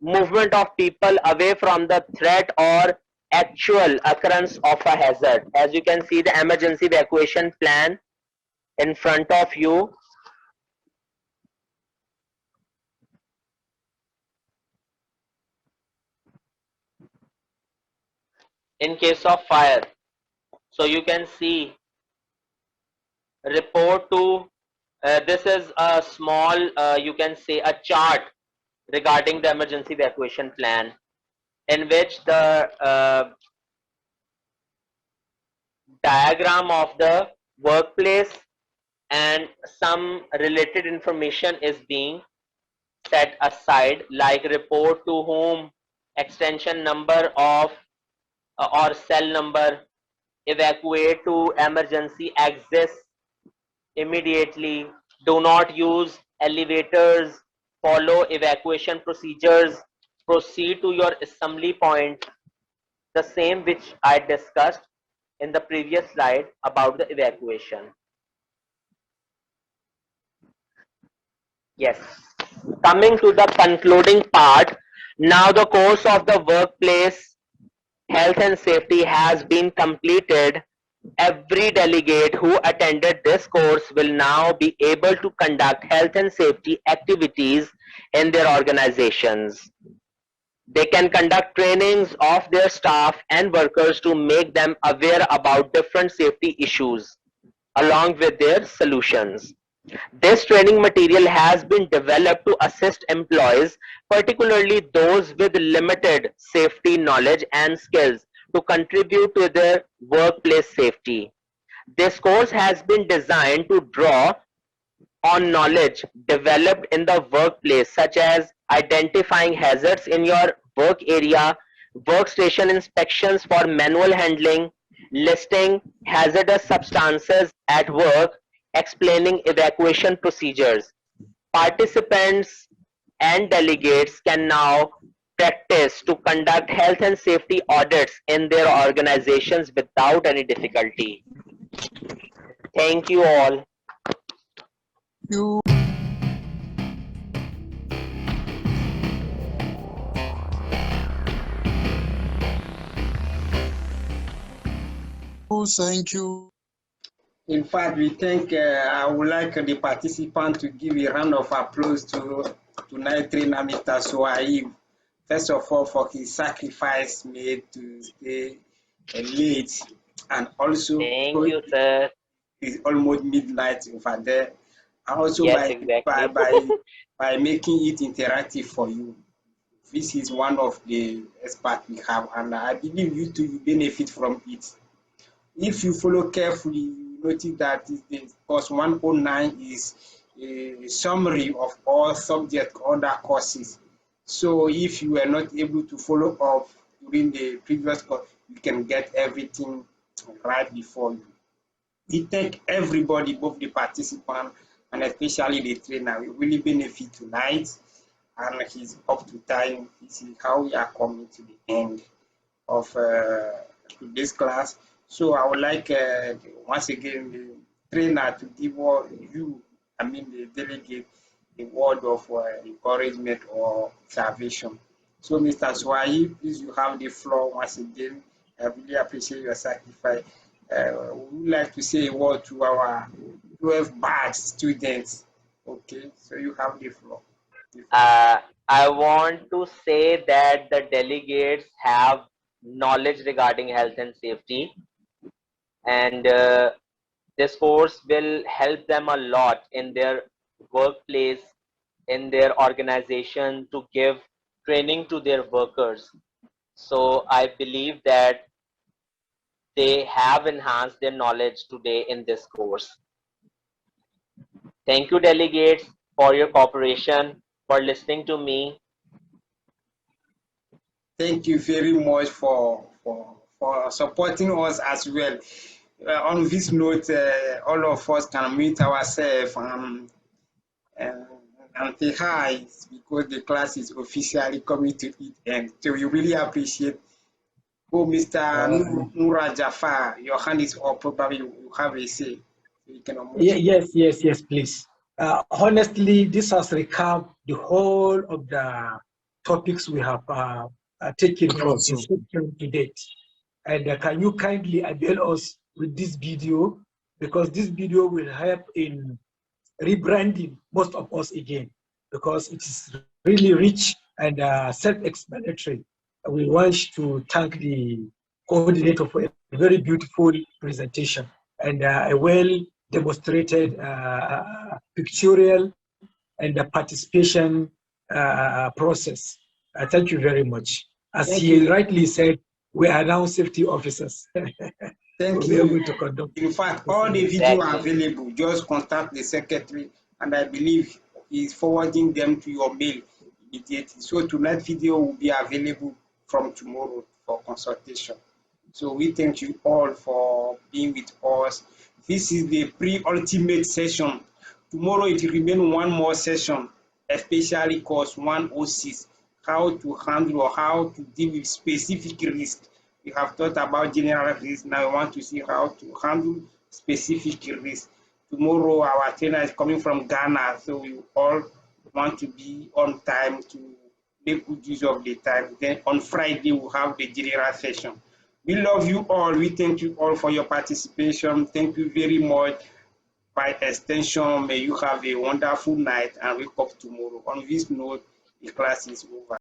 movement of people away from the threat or actual occurrence of a hazard. As you can see the emergency evacuation plan in front of you. In case of fire, so you can see report to, this is a small, you can say a chart regarding the emergency evacuation plan, in which the diagram of the workplace and some related information is being set aside, like report to whom, extension number of or cell number, evacuate to emergency exits immediately, do not use elevators, follow evacuation procedures, proceed to your assembly point, the same which I discussed in the previous slide about the evacuation. Yes, coming to the concluding part, now the course of the workplace health and safety has been completed. Every delegate who attended this course will now be able to conduct health and safety activities in their organizations. They can conduct trainings of their staff and workers to make them aware about different safety issues along with their solutions. This training material has been developed to assist employees, particularly those with limited safety knowledge and skills, to contribute to their workplace safety. This course has been designed to draw on knowledge developed in the workplace, such as identifying hazards in your work area, workstation inspections for manual handling, listing hazardous substances at work, explaining evacuation procedures. Participants and delegates can now practice to conduct health and safety audits in their organizations without any difficulty. Thank you all. Thank you. In fact, we think I would like the participant to give a round of applause to tonight trainer Mr. Zohaib. First of all, for his sacrifice made to stay late, and also thank you, sir. It's almost midnight over there, and also yes, exactly. by making it interactive for you. This is one of the experts we have, and I believe you too you benefit from it. If you follow carefully, you notice that the course 109 is a summary of all subject other courses. So if you were not able to follow up during the previous course, you can get everything right before you. We thank everybody, both the participant and especially the trainer. We really benefit tonight, and he's up to time. This is how we are coming to the end of today's class. So I would like once again the trainer to give you the delegate a word of encouragement or salvation. So, Mr. Zohaib, please, you have the floor once again. I really appreciate your sacrifice. We would like to say a word to our 12 batch students. Okay, so you have the floor. I want to say that the delegates have knowledge regarding health and safety, and this course will help them a lot in their workplace, in their organization, to give training to their workers. So I believe that they have enhanced their knowledge today in this course. Thank you, delegates, for your cooperation, for listening to me. Thank you very much for supporting us as well. On this note, all of us can meet ourselves and say hi, because the class is officially coming to its end. So we really appreciate. Oh, Mr. Nura Jafar, your hand is up. Probably you have a say. So you can Yes, please. Honestly, this has recapped the whole of the topics we have taken from inception to date. And can you kindly avail us with this video, because this video will help in rebranding most of us again, because it is really rich and self-explanatory. We want to thank the coordinator for a very beautiful presentation and a well demonstrated pictorial and participation process. Thank you very much. As he rightly said, we are now safety officers. Thank you. In fact, all the videos are available. Just contact the secretary, and I believe he's forwarding them to your mail immediately. So tonight video will be available from tomorrow for consultation. So we thank you all for being with us. This is the pre-ultimate session. Tomorrow it will remain one more session, especially course 106, how to handle or how to deal with specific risk. We have thought about general risk. Now we want to see how to handle specific risk. Tomorrow our trainer is coming from Ghana, so we all want to be on time to make good use of the time. Then on Friday we'll have the general session. We love you all. We thank you all for your participation. Thank you very much. By extension, may you have a wonderful night and wake up tomorrow. On this note, the class is over.